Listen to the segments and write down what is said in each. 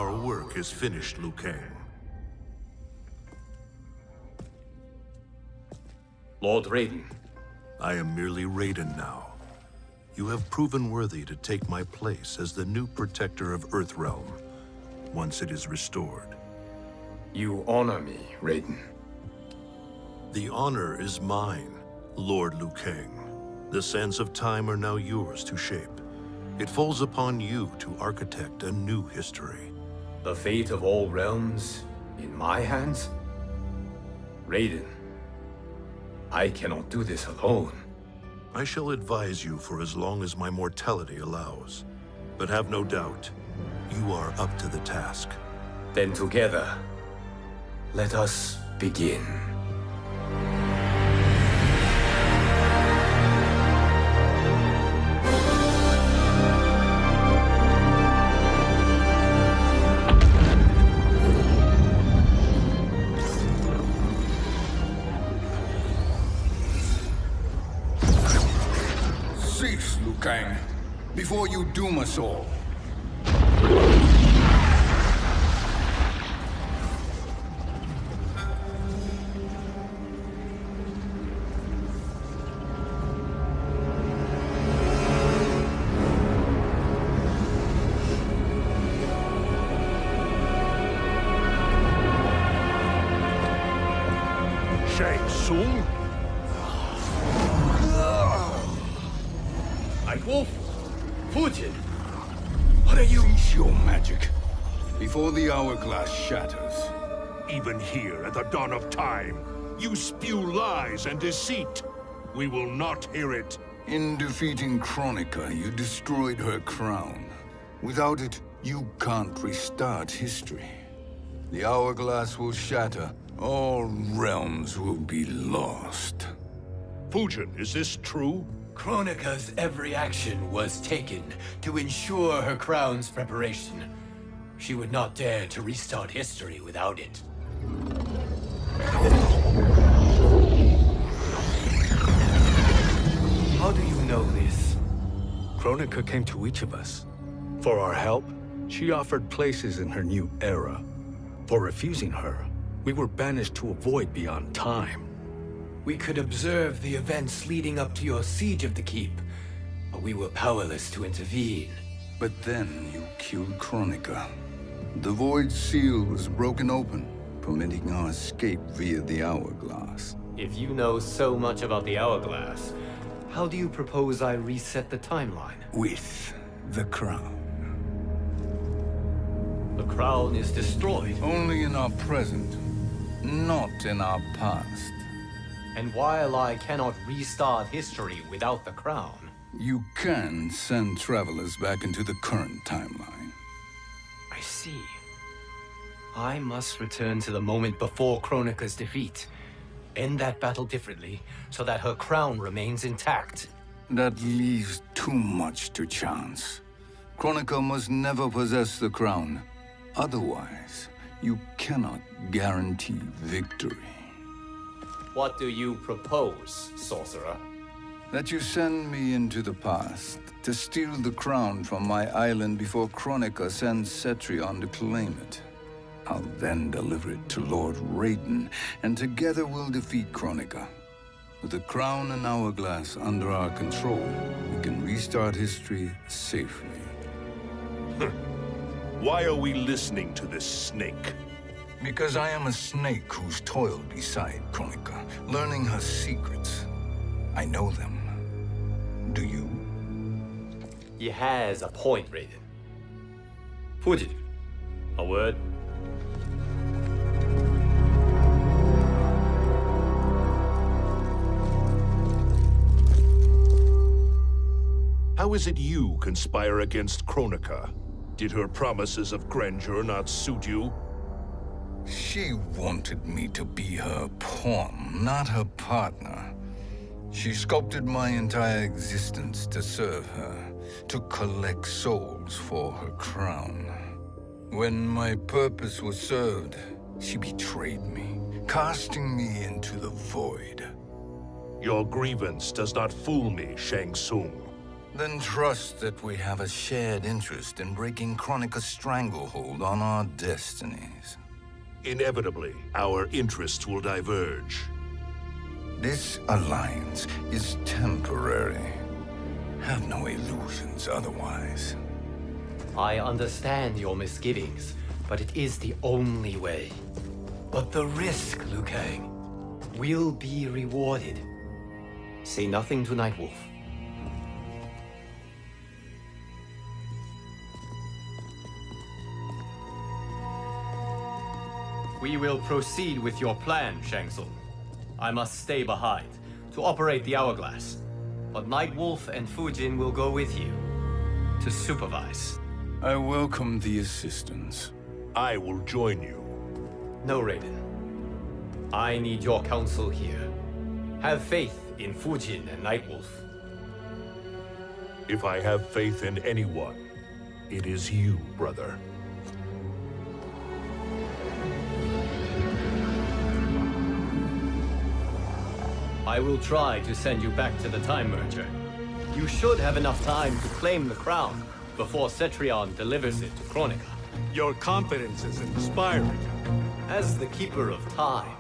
Our work is finished, Liu Kang. Lord Raiden. I am merely Raiden now. You have proven worthy to take my place as the new protector of Earthrealm, once it is restored. You honor me, Raiden. The honor is mine, Lord Liu Kang. The sands of time are now yours to shape. It falls upon you to architect a new history. The fate of all realms in my hands? Raiden, I cannot do this alone. I shall advise you for as long as my mortality allows. But have no doubt, you are up to the task. Then together, let us begin. Cease, Liu Kang, before you doom us all. Shang Tsung? Wolf, Fujin, what are you? Cease your magic, before the hourglass shatters. Even here at the dawn of time, you spew lies and deceit. We will not hear it. In defeating Kronika, you destroyed her crown. Without it, you can't restart history. The hourglass will shatter. All realms will be lost. Fujin, is this true? Kronika's every action was taken to ensure her crown's preparation. She would not dare to restart history without it. How do you know this? Kronika came to each of us. For our help, she offered places in her new era. For refusing her, we were banished to a void beyond time. We could observe the events leading up to your siege of the keep, but we were powerless to intervene. But then you killed Kronika. The void seal was broken open, permitting our escape via the hourglass. If you know so much about the hourglass, how do you propose I reset the timeline? With the crown. The crown is destroyed. Only in our present, not in our past. And while I cannot restart history without the crown... You can send travelers back into the current timeline. I see. I must return to the moment before Kronika's defeat. End that battle differently, so that her crown remains intact. That leaves too much to chance. Kronika must never possess the crown. Otherwise, you cannot guarantee victory. What do you propose, sorcerer? That you send me into the past to steal the crown from my island before Kronika sends Cetrion to claim it. I'll then deliver it to Lord Raiden, and together we'll defeat Kronika. With the crown and hourglass under our control, we can restart history safely. Why are we listening to this snake? Because I am a snake who's toiled beside Kronika, learning her secrets. I know them. Do you? He has a point, Raiden. Fujin, a word? How is it you conspire against Kronika? Did her promises of grandeur not suit you? She wanted me to be her pawn, not her partner. She sculpted my entire existence to serve her, to collect souls for her crown. When my purpose was served, she betrayed me, casting me into the void. Your grievance does not fool me, Shang Tsung. Then trust that we have a shared interest in breaking Kronika's stranglehold on our destinies. Inevitably, our interests will diverge. This alliance is temporary. Have no illusions otherwise. I understand your misgivings, but it is the only way. But the risk, Liu Kang, will be rewarded. Say nothing to Nightwolf. We will proceed with your plan, Shang Tsung. I must stay behind to operate the hourglass. But Nightwolf and Fujin will go with you to supervise. I welcome the assistance. I will join you. No, Raiden. I need your counsel here. Have faith in Fujin and Nightwolf. If I have faith in anyone, it is you, brother. I will try to send you back to the Time Merger. You should have enough time to claim the crown before Cetrion delivers it to Kronika. Your confidence is inspiring. As the Keeper of Time,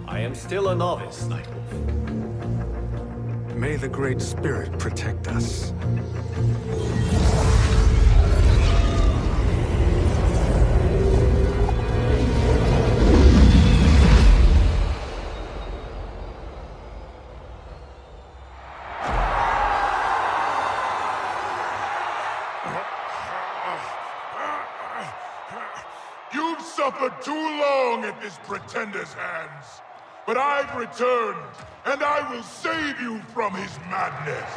I am still a novice, Nightwolf. May the Great Spirit protect us. You've suffered too long at this pretender's hands. But I've returned, and I will save you from his madness.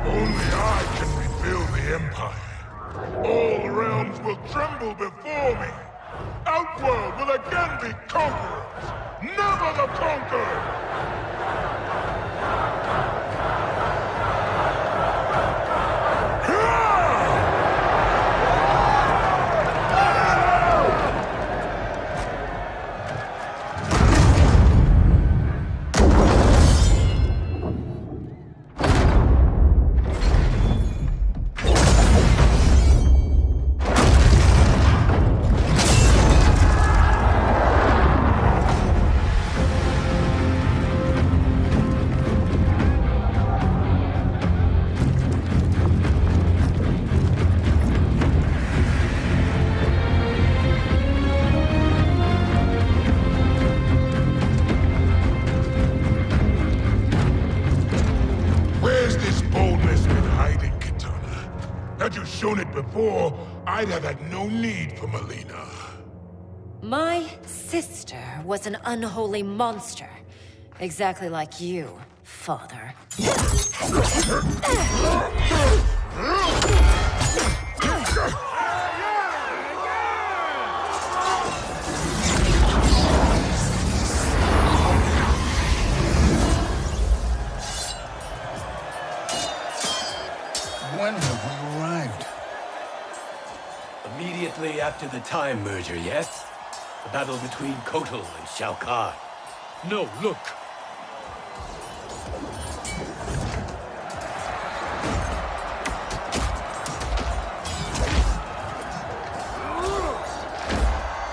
Only I can rebuild the Empire. All realms will tremble before me. Outworld will again be conquerors, never the conquered! Shown it before, I'd have had no need for Melina. My sister was an unholy monster. Exactly like you, father. When have we arrived? Immediately after the Time Merger, yes? The battle between Kotal and Shao Khan. No, look!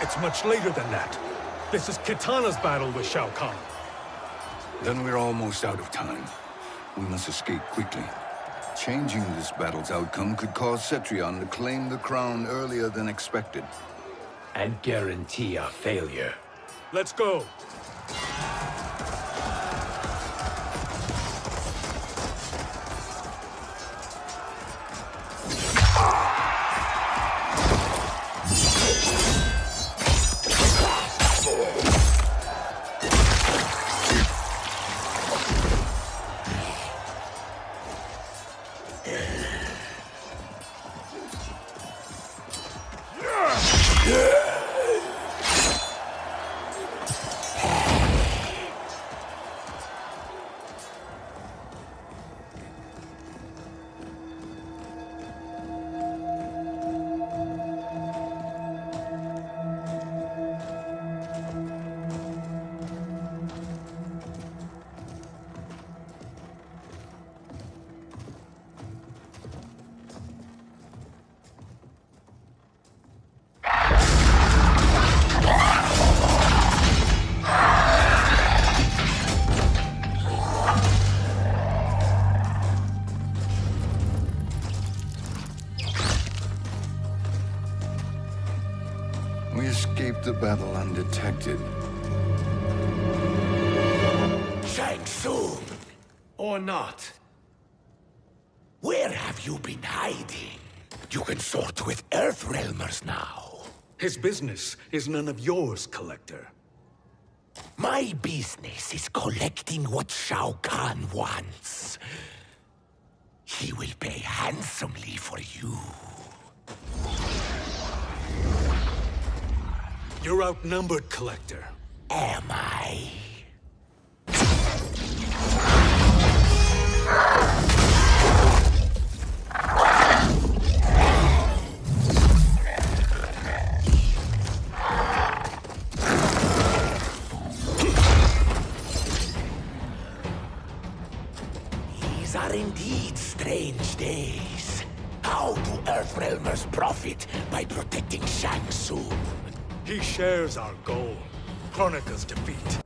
It's much later than that. This is Kitana's battle with Shao Khan. Then we're almost out of time. We must escape quickly. Changing this battle's outcome could cause Cetrion to claim the crown earlier than expected. And guarantee a failure. Let's go! We escaped the battle undetected. Shang Tsung! Or not. Where have you been hiding? You can sort with Earthrealmers now. His business is none of yours, Collector. My business is collecting what Shao Khan wants. He will pay handsomely for you. You're outnumbered, Collector. Am I? These are indeed strange days. How do Earthrealmers profit by protecting Shang Tsung? He shares our goal. Kronika's defeat.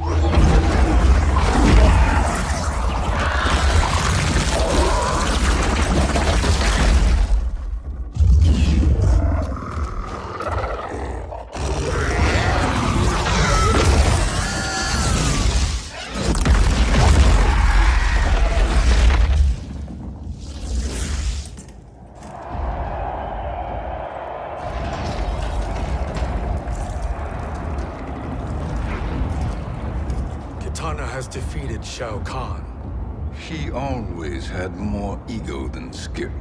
Has defeated Shao Khan. He always had more ego than skill.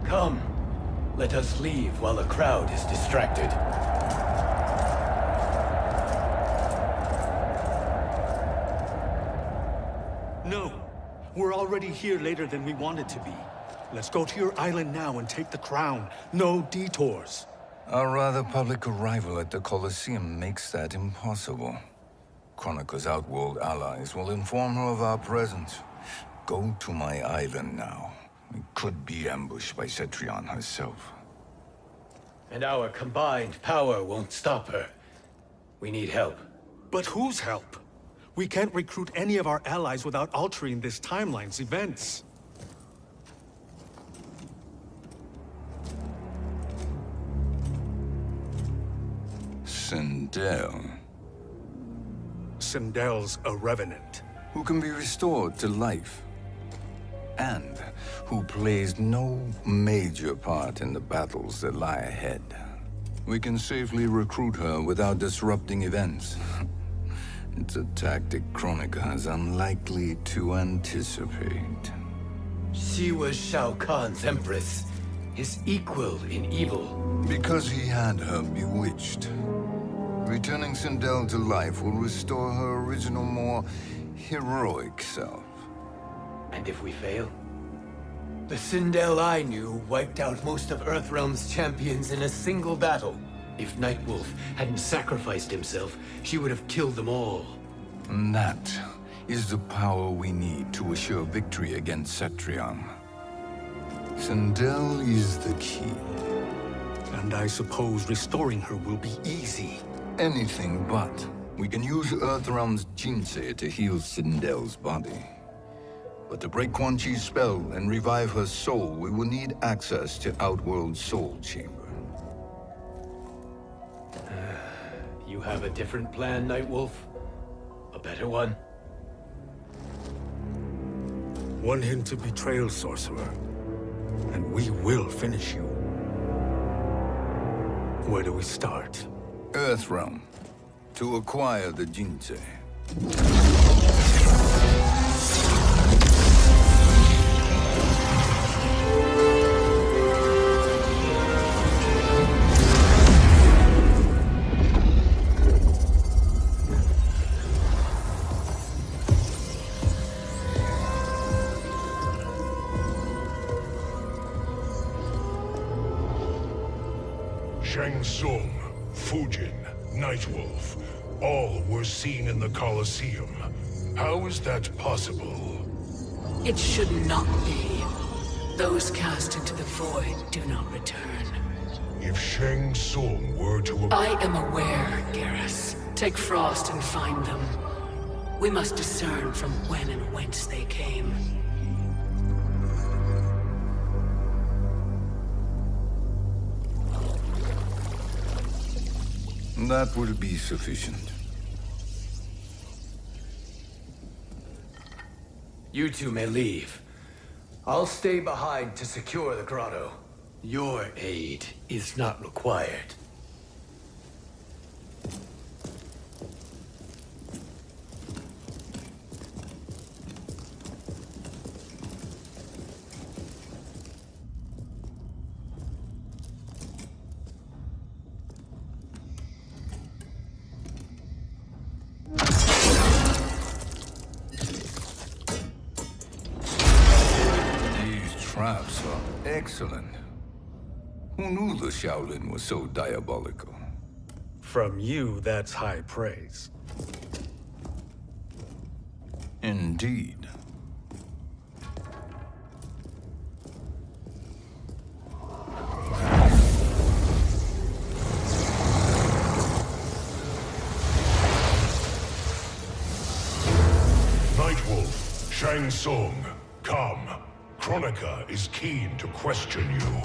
Come, let us leave while the crowd is distracted. No, we're already here later than we wanted to be. Let's go to your island now and take the crown. No detours. Our rather public arrival at the Colosseum makes that impossible. Kronika's outworld allies will inform her of our presence. Go to my island now. We could be ambushed by Cetrion herself. And our combined power won't stop her. We need help. But whose help? We can't recruit any of our allies without altering this timeline's events. Sindel. Sindel's a revenant. Who can be restored to life. And who plays no major part in the battles that lie ahead. We can safely recruit her without disrupting events. It's a tactic Kronika is unlikely to anticipate. She was Shao Kahn's empress, his equal in evil. Because he had her bewitched. Returning Sindel to life will restore her original, more heroic self. And if we fail? The Sindel I knew wiped out most of Earthrealm's champions in a single battle. If Nightwolf hadn't sacrificed himself, she would have killed them all. And that is the power we need to assure victory against Cetrion. Sindel is the key. And I suppose restoring her will be easy. Anything but. We can use Earthrealm's Jinsei to heal Sindel's body. But to break Quan Chi's spell and revive her soul, we will need access to Outworld's Soul Chamber. You have a different plan, Nightwolf? A better one? One hint of betrayal, Sorcerer, and we will finish you. Where do we start? Earthrealm. To acquire the Jinsei. Shang Tsung, Fujin, Nightwolf, all were seen in the Colosseum. How is that possible? It should not be. Those cast into the void do not return. If Shang Tsung were to... I am aware, Garrus. Take Frost and find them. We must discern from when and whence they came. That will be sufficient. You two may leave. I'll stay behind to secure the grotto. Your aid is not required. Traps are excellent. Who knew the Shaolin was so diabolical? From you, that's high praise. Indeed. Nightwolf, Shang Tsung, come. Kronika is keen to question you.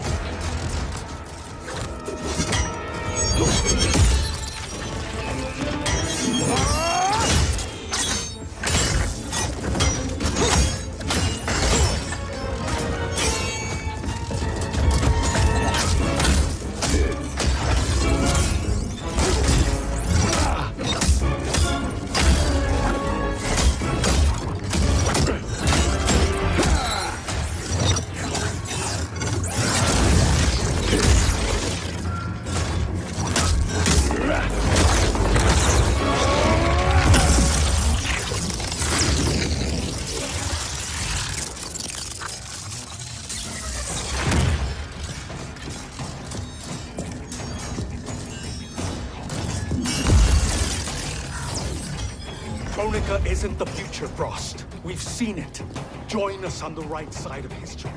Kronika isn't the future, Frost. We've seen it. Join us on the right side of history.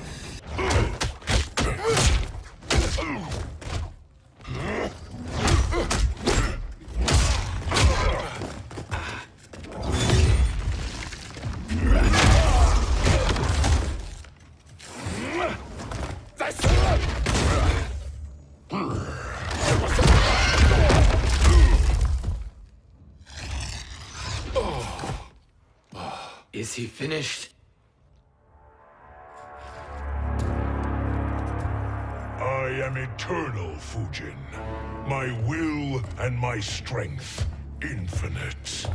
Is he finished? I am eternal, Fujin. My will and my strength, infinite.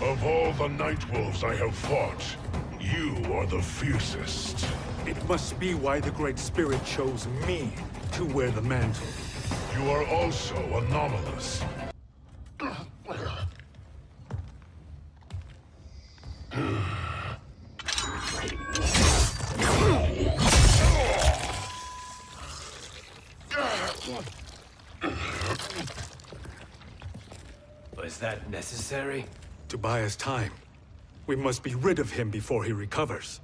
Of all the Nightwolves I have fought, you are the fiercest. It must be why the Great Spirit chose me to wear the mantle. You are also anomalous. Was that necessary? To buy us time. We must be rid of him before he recovers.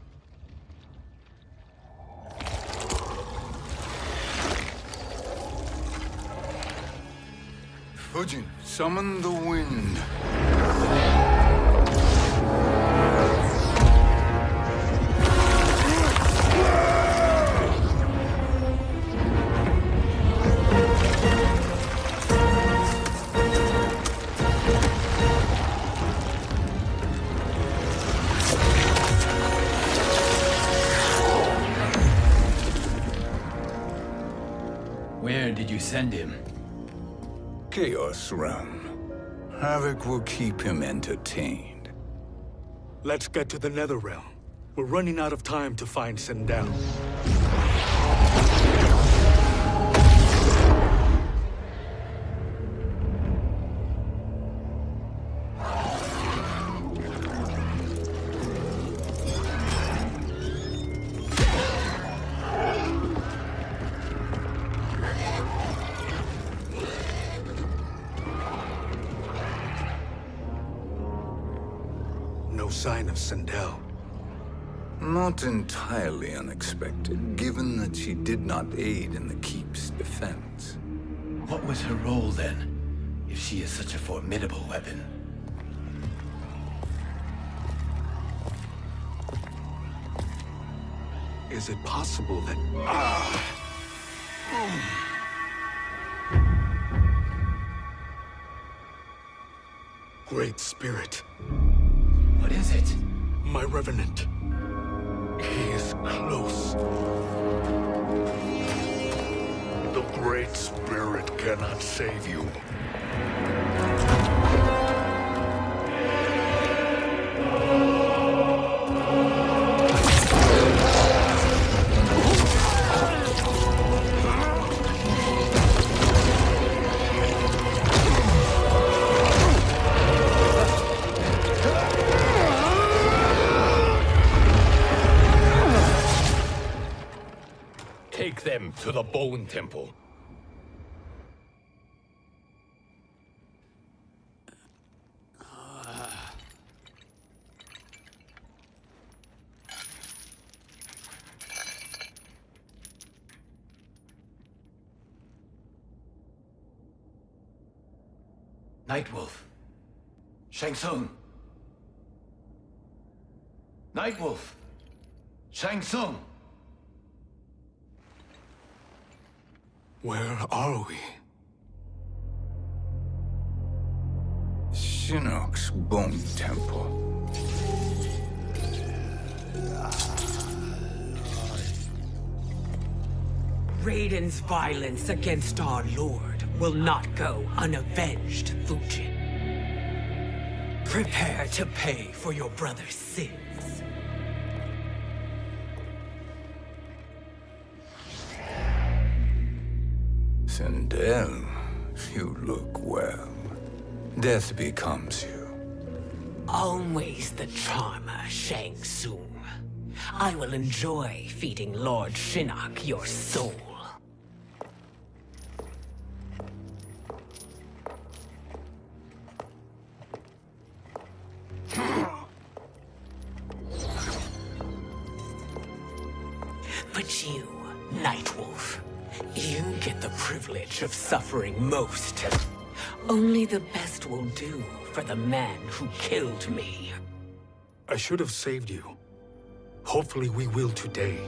Fujin, summon the wind. did you send him? Chaos Realm. Havoc will keep him entertained. Let's get to the Netherrealm. We're running out of time to find Sindel. No sign of Sindel. Not entirely unexpected, given that she did not aid in the Keep's defense. What was her role then, if she is such a formidable weapon? Is it possible that... Great Spirit. What is it? My Revenant. He is close. The Great Spirit cannot save you. Take them to the Bone Temple. Nightwolf. Shang Tsung. Nightwolf. Shang Tsung. Where are we? Shinnok's Bone Temple. Raiden's violence against our Lord will not go unavenged, Fujin. Prepare to pay for your brother's sins. Sindel, you look well. Death becomes you. Always the charmer, Shang Tsung. I will enjoy feeding Lord Shinnok your soul. But you, Nightwolf, you get the privilege of suffering most. Only the best will do for the man who killed me. I should have saved you. Hopefully we will today.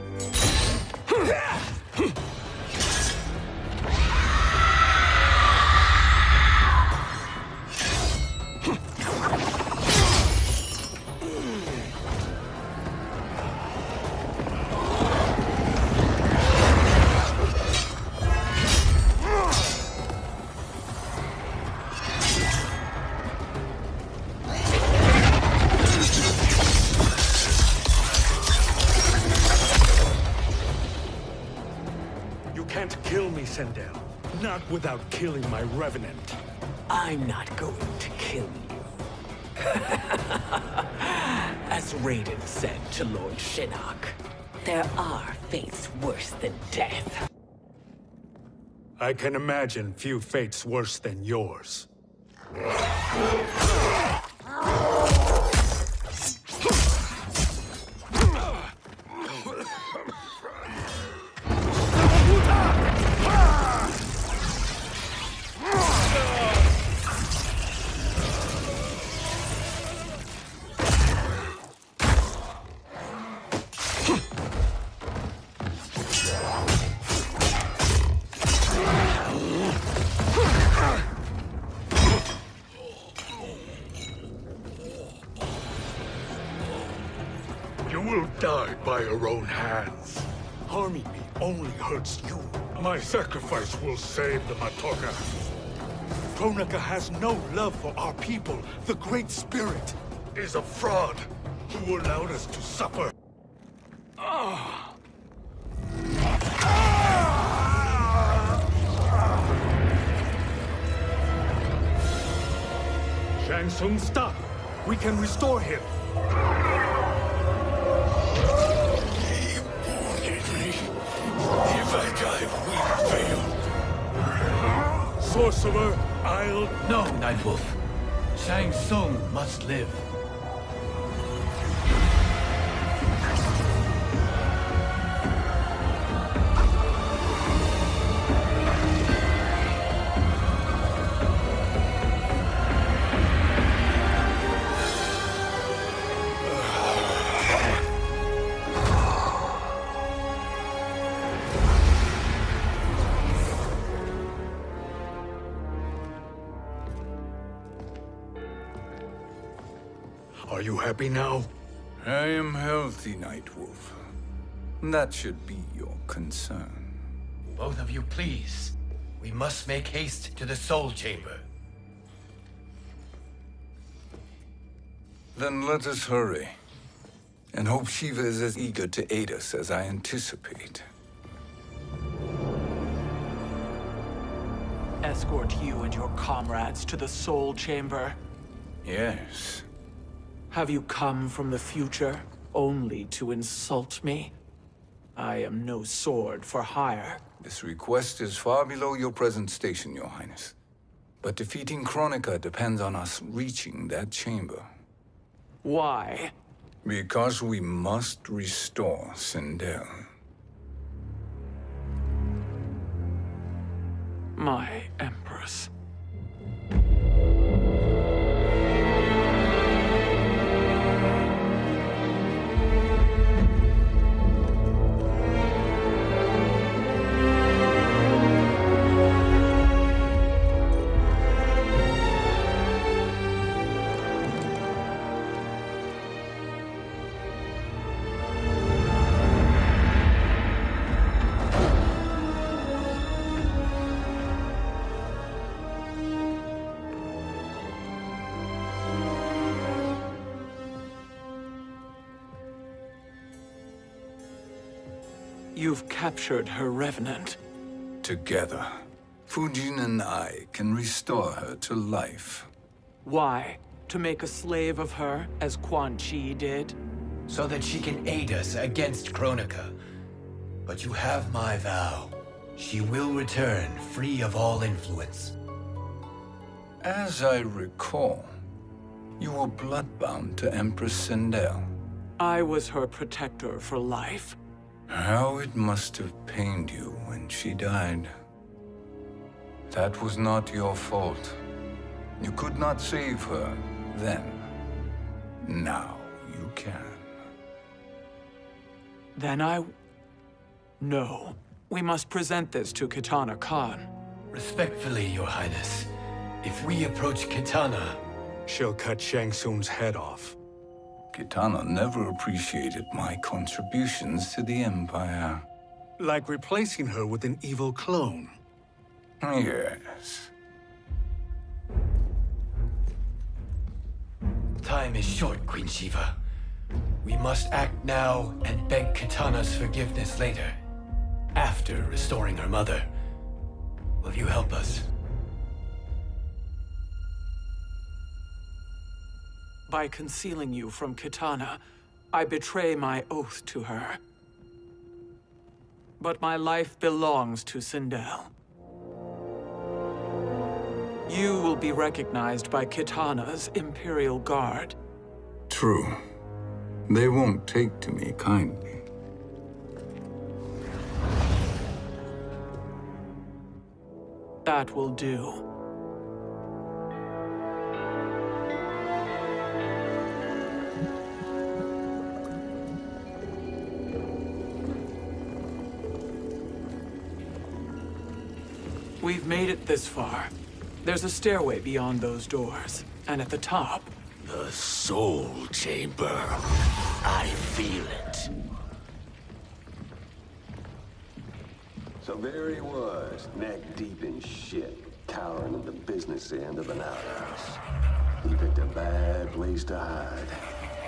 Sindel. Not without killing my Revenant. I'm not going to kill you. As Raiden said to Lord Shinnok, there are fates worse than death. I can imagine few fates worse than yours. You will die by your own hands. Harming me only hurts you. My sacrifice will save the Matoka. Kronika has no love for our people. The Great Spirit is a fraud who allowed us to suffer. Shang Tsung, stop! We can restore him. He warned me. If I die, we fail. Sorcerer, I'll... No, Nightwolf. Shang Tsung must live. Are you happy now? I am healthy, Nightwolf. That should be your concern. Both of you, please. We must make haste to the Soul Chamber. Then let us hurry. And hope Shiva is as eager to aid us as I anticipate. Escort you and your comrades to the Soul Chamber. Yes. Have you come from the future only to insult me? I am no sword for hire. This request is far below your present station, Your Highness. But defeating Kronika depends on us reaching that chamber. Why? Because we must restore Sindel. My Empress. You've captured her revenant. Together, Fujin and I can restore her to life. Why? To make a slave of her, as Quan Chi did? So that she can aid us against Kronika. But you have my vow. She will return free of all influence. As I recall, you were bloodbound to Empress Sindel. I was her protector for life. How it must have pained you when she died. That was not your fault. You could not save her then. Now you can. Then No. We must present this to Kitana Khan. Respectfully, Your Highness, if we approach Kitana... She'll cut Shang Tsung's head off. Kitana never appreciated my contributions to the Empire. Like replacing her with an evil clone. Yes. Time is short, Queen Shiva. We must act now and beg Kitana's forgiveness later. After restoring her mother. Will you help us? By concealing you from Kitana, I betray my oath to her. But my life belongs to Sindel. You will be recognized by Kitana's Imperial Guard. True. They won't take to me kindly. That will do. We've made it this far. There's a stairway beyond those doors, and at the top... The Soul Chamber. I feel it. So there he was, neck deep in shit, cowering in the business end of an outhouse. He picked a bad place to hide,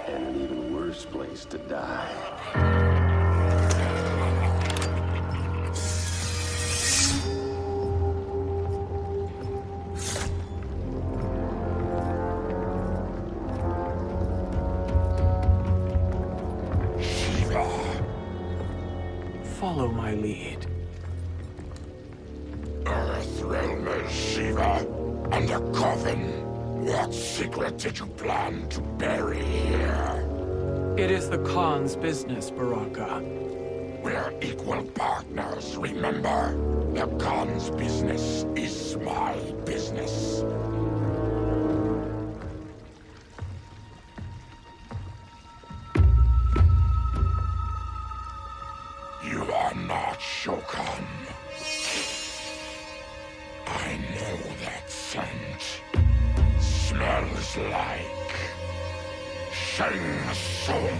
and an even worse place to die. Follow my lead. Earthrealm is Shiva, and a coffin. What secret did you plan to bury here? It is the Khan's business, Beraka. We're equal partners, remember? The Khan's business is my business. You are not Shao Khan. I know that scent. Smells like Shang Tsung.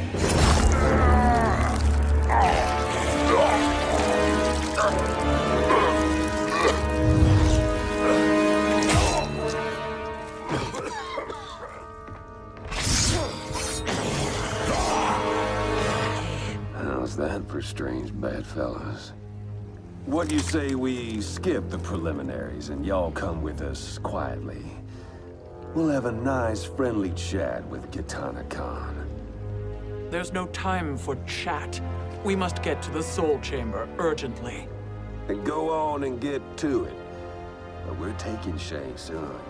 How's that for strange bedfellows? What do you say we skip the preliminaries and y'all come with us quietly? We'll have a nice, friendly chat with Kitana Khan. There's no time for chat. We must get to the Soul Chamber urgently. Then go on and get to it. But we're taking Shang Tsung.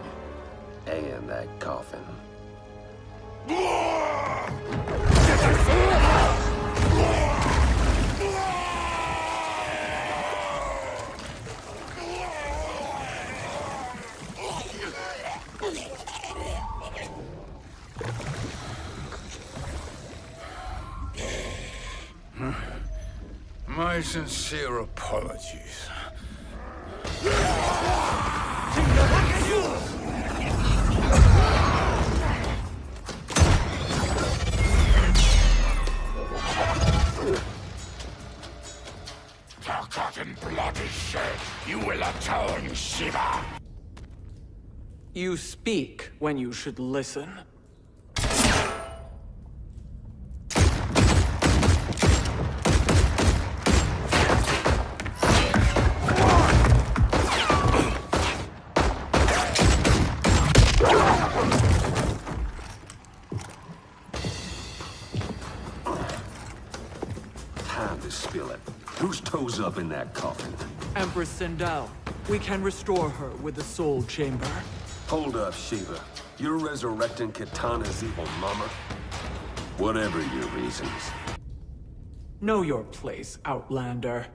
And that coffin. My sincere apologies. Forgotten blood is shed. You will atone, Shiva. You speak when you should listen. Time to spill it. Whose toes up in that coffin? Empress Sindel. We can restore her with the Soul Chamber. Hold up, Shiva. You're resurrecting Kitana's evil mama? Whatever your reasons. Know your place, Outlander.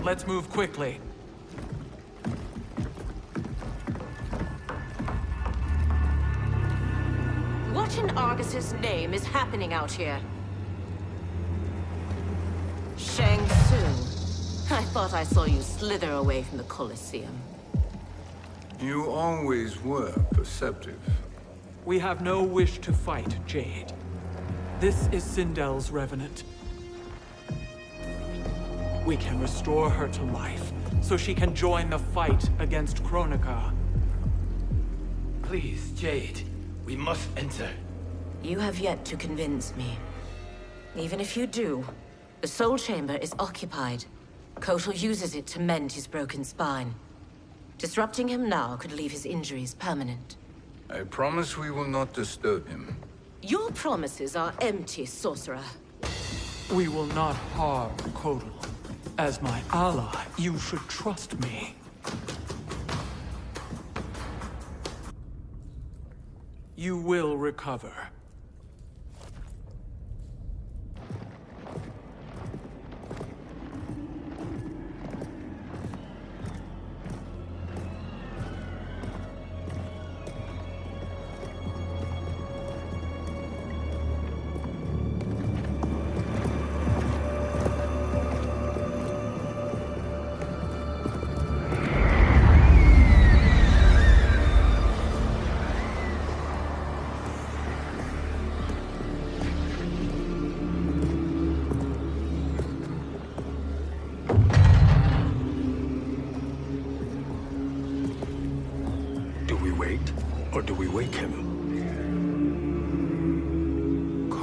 Let's move quickly. What in Argus's name is happening out here? Shang Tsung. I thought I saw you slither away from the Colosseum. You always were perceptive. We have no wish to fight, Jade. This is Sindel's revenant. We can restore her to life, so she can join the fight against Kronika. Please, Jade. We must enter. You have yet to convince me. Even if you do, the Soul Chamber is occupied. Kotal uses it to mend his broken spine. Disrupting him now could leave his injuries permanent. I promise we will not disturb him. Your promises are empty, sorcerer. We will not harm Kotal. As my ally, you should trust me. You will recover.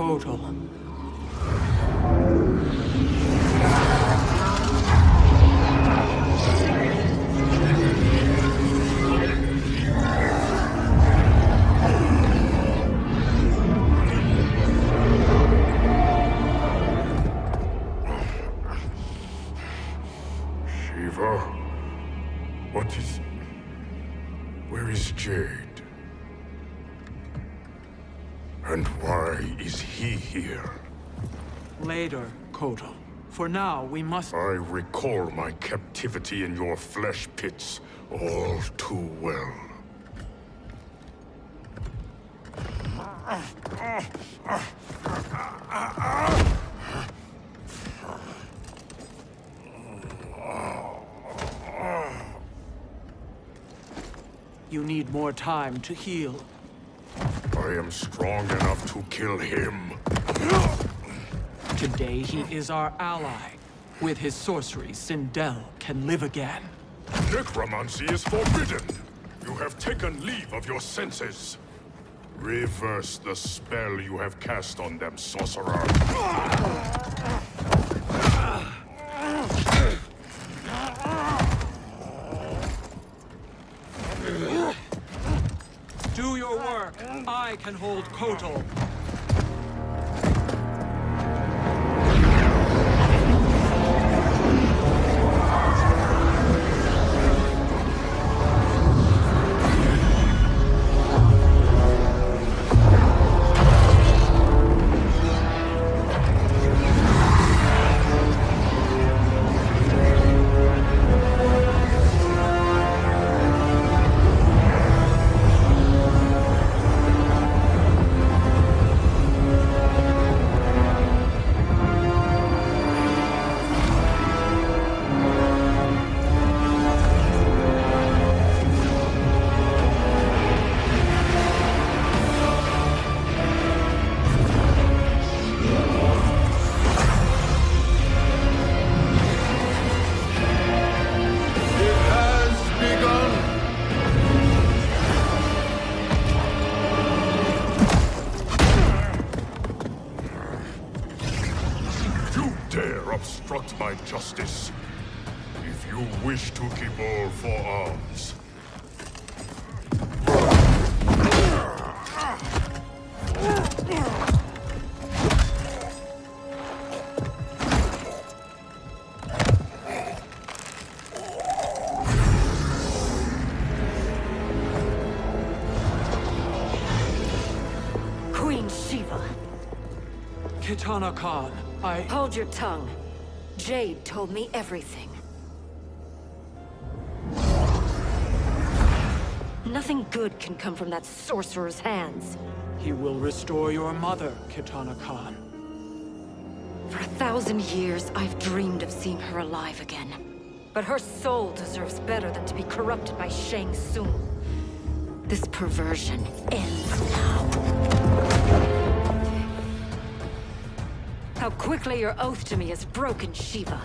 Kotal. Shiva? What is... Where is Jade? And why is he here? Later, Kotal. For now, we must... I recall my captivity in your flesh pits all too well. You need more time to heal. I am strong enough to kill him. Today, he is our ally. With his sorcery, Sindel can live again. Necromancy is forbidden. You have taken leave of your senses. Reverse the spell you have cast on them, sorcerer. Do your work. I can hold Kotal. Obstruct my justice. If you wish to keep all four arms. Queen Shiva. Kitana Khan, Hold your tongue. Jade told me everything. Nothing good can come from that sorcerer's hands. he will restore your mother, Kitana Khan. For 1,000 years, I've dreamed of seeing her alive again. But her soul deserves better than to be corrupted by Shang Tsung. This perversion ends now. How quickly your oath to me has broken, Shiva.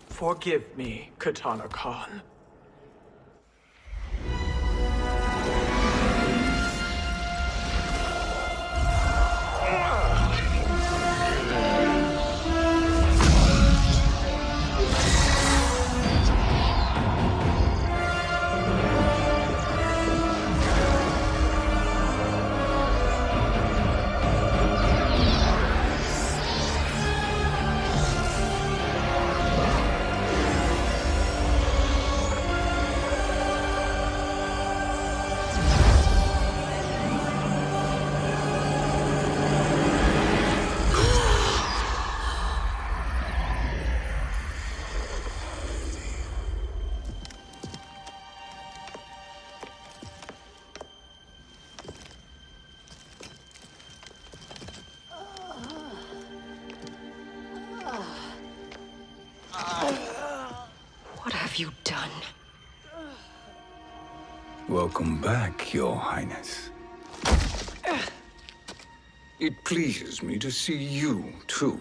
Forgive me, Kitana Khan. What have you done? Welcome back, Your Highness. It pleases me to see you, too.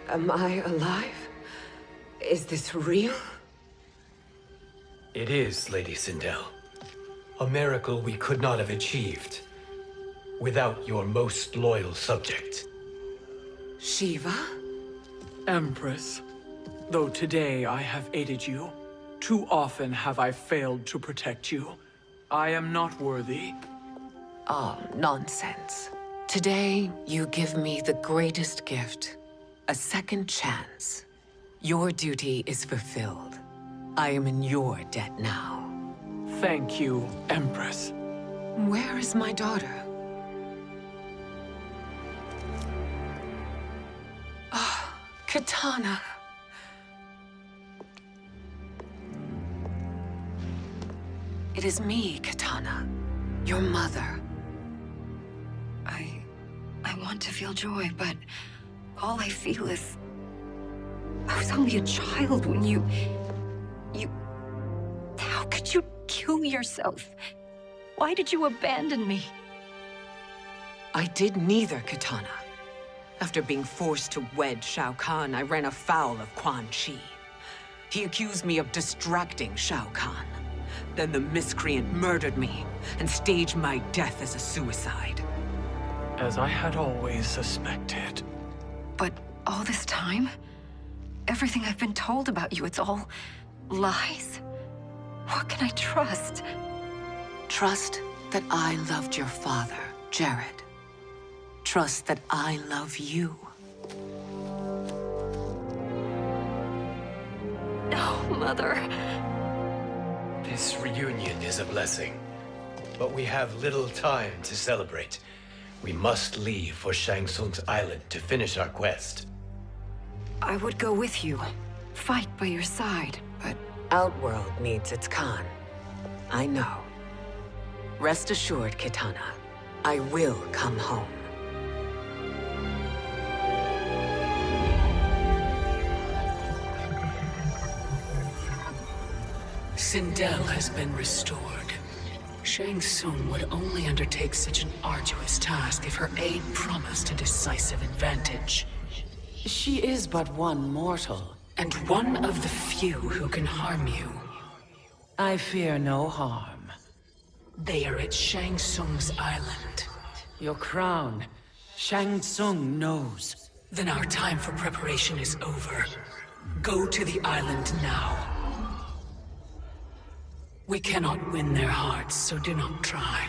Am I alive? Is this real? It is, Lady Sindel. A miracle we could not have achieved without your most loyal subject. Shiva? Empress, though today I have aided you, too often have I failed to protect you. I am not worthy. Oh, nonsense. Today, you give me the greatest gift. A second chance. Your duty is fulfilled. I am in your debt now. Thank you, Empress. Where is my daughter? Ah, Katana. It is me, Katana. Your mother. I want to feel joy, but all I feel is... I was only a child when you... How could you kill yourself? Why did you abandon me? I did neither, Katana. After being forced to wed Shao Khan, I ran afoul of Quan Chi. He accused me of distracting Shao Khan. Then the miscreant murdered me and staged my death as a suicide. As I had always suspected. But all this time? Everything I've been told about you, it's all lies? What can I trust? Trust that I loved your father, Jared. Trust that I love you. Oh, Mother. This reunion is a blessing, but we have little time to celebrate. We must leave for Shang Tsung's island to finish our quest. I would go with you, fight by your side, but... Outworld needs its Khan. I know. Rest assured, Katana. I will come home. Sindel has been restored. Shang Tsung would only undertake such an arduous task if her aid promised a decisive advantage. She is but one mortal. And one of the few who can harm you. I fear no harm. They are at Shang Tsung's island. Your crown. Shang Tsung knows. Then our time for preparation is over. Go to the island now. We cannot win their hearts, so do not try.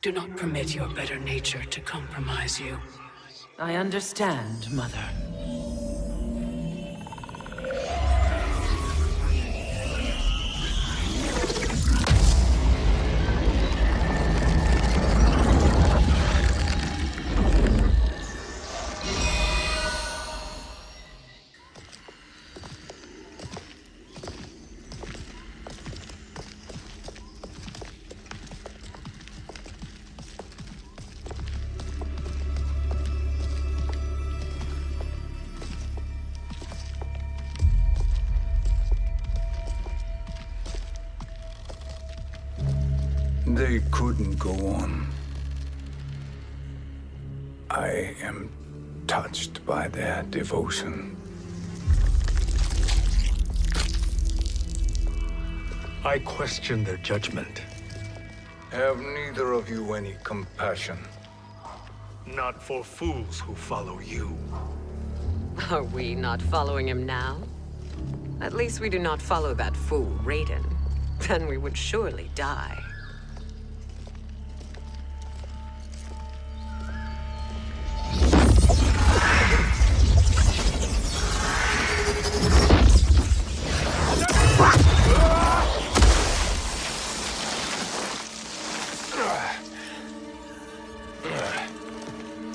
Do not permit your better nature to compromise you. I understand, Mother. They couldn't go on. I am touched by their devotion. I question their judgment. Have neither of you any compassion? Not for fools who follow you. Are we not following him now? At least we do not follow that fool, Raiden. Then we would surely die.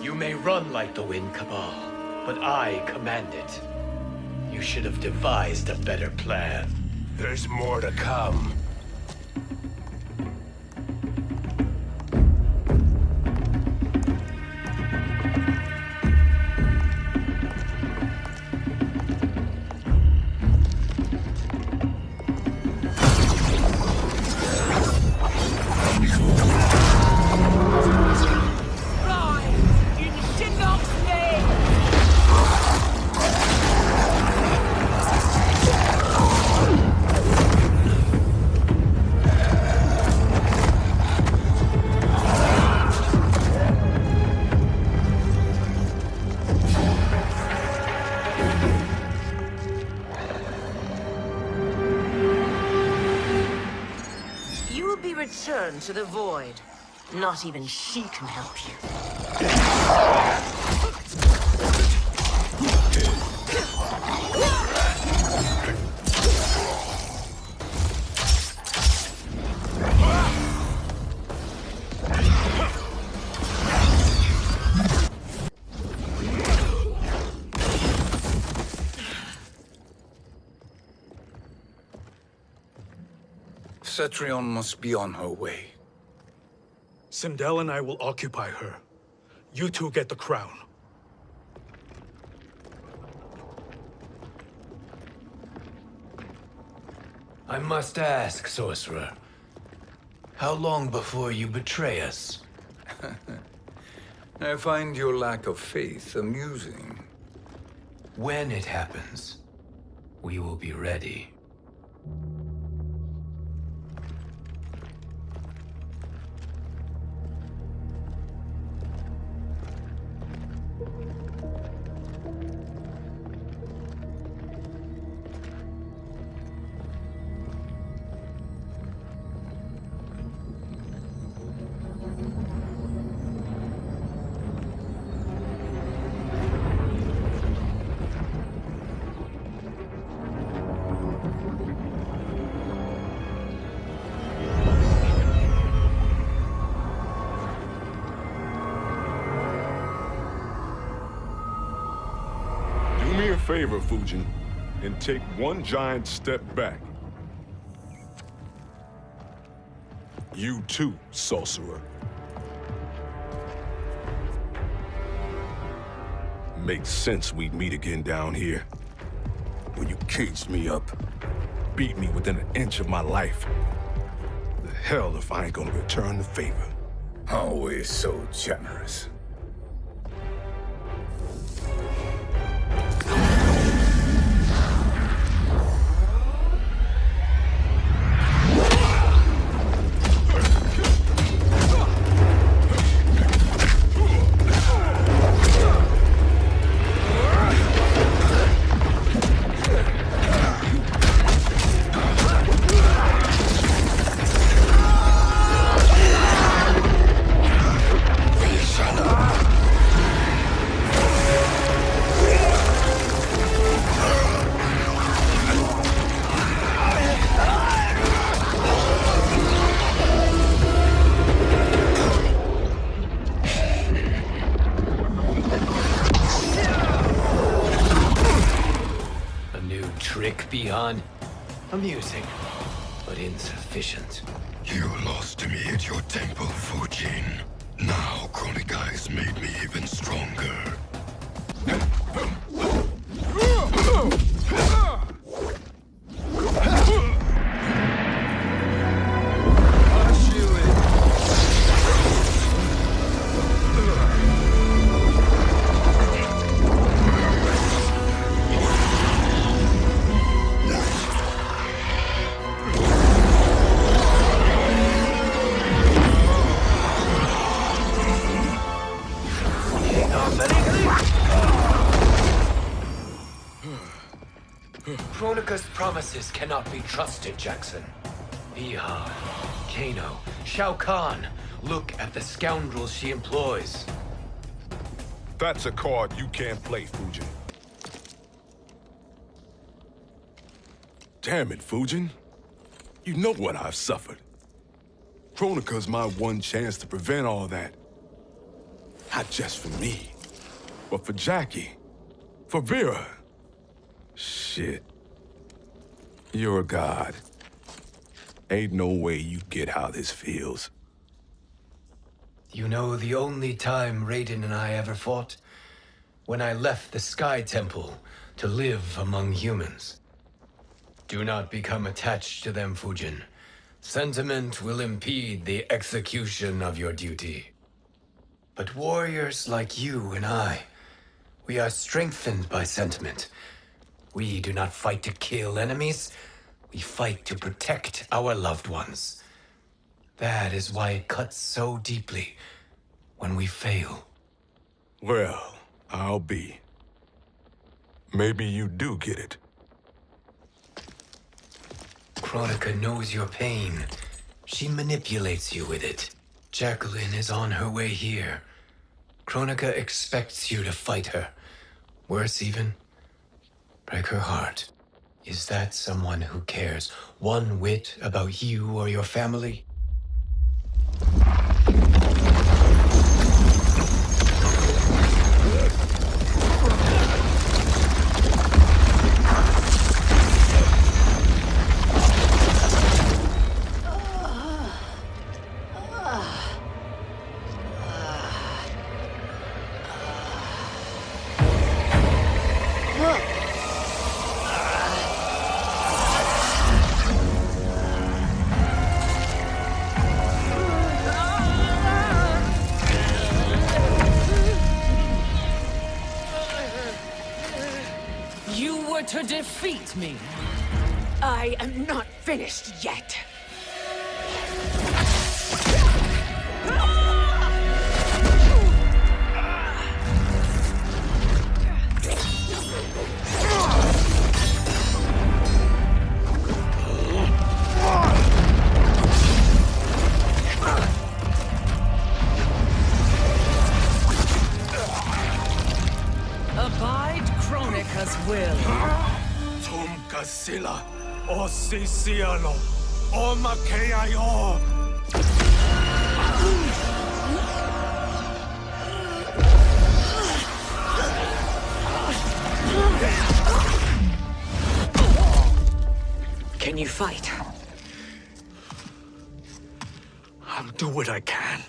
You may run like the wind, Cabal, but I command it. You should have devised a better plan. There's more to come. into the void. Not even she can help you. Cetrion must be on her way. Sindel and I will occupy her. You two get the crown. I must ask, sorcerer. How long before you betray us? I find your lack of faith amusing. When it happens, we will be ready. Favor, Fujin, and take one giant step back. You too, sorcerer. Makes sense we'd meet again down here. When you caged me up, beat me within an inch of my life. The hell if I ain't gonna return the favor. Always so generous. Amusing, but insufficient. You lost to me at your temple, Fujin. Now Kronika has made me even stronger. Kronika's promises cannot be trusted, Jackson. Bihar, Kano, Shao Khan. Look at the scoundrels she employs. That's a card you can't play, Fujin. Damn it, Fujin. You know what I've suffered. Kronika's my one chance to prevent all that. Not just for me, but for Jackie, for Vera. Shit. You're a god. Ain't no way you get how this feels. You know the only time Raiden and I ever fought? When I left the Sky Temple to live among humans. Do not become attached to them, Fujin. Sentiment will impede the execution of your duty. But warriors like you and I, we are strengthened by sentiment. We do not fight to kill enemies. We fight to protect our loved ones. That is why it cuts so deeply when we fail. Well, I'll be. Maybe you do get it. Kronika knows your pain. She manipulates you with it. Jacqueline is on her way here. Kronika expects you to fight her. Worse even, break her heart. Is that someone who cares one whit about you or your family? To defeat me. I am not finished yet. Abide Kronika's will. Sila, o sisialo, o makeayo. Can you fight? I'll do what I can.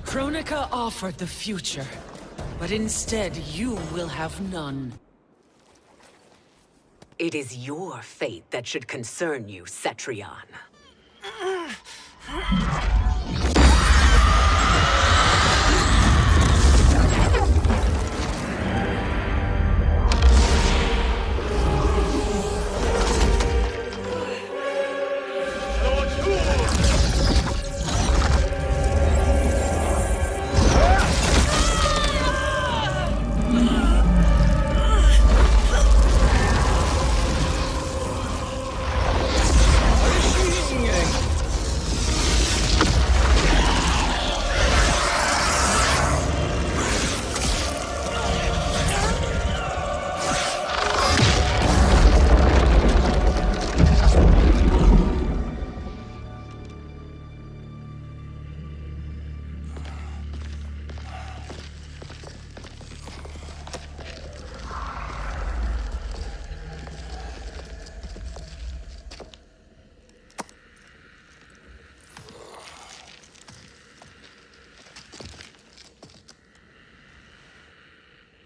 Kronika offered the future, but instead you will have none. It is your fate that should concern you, Cetrion.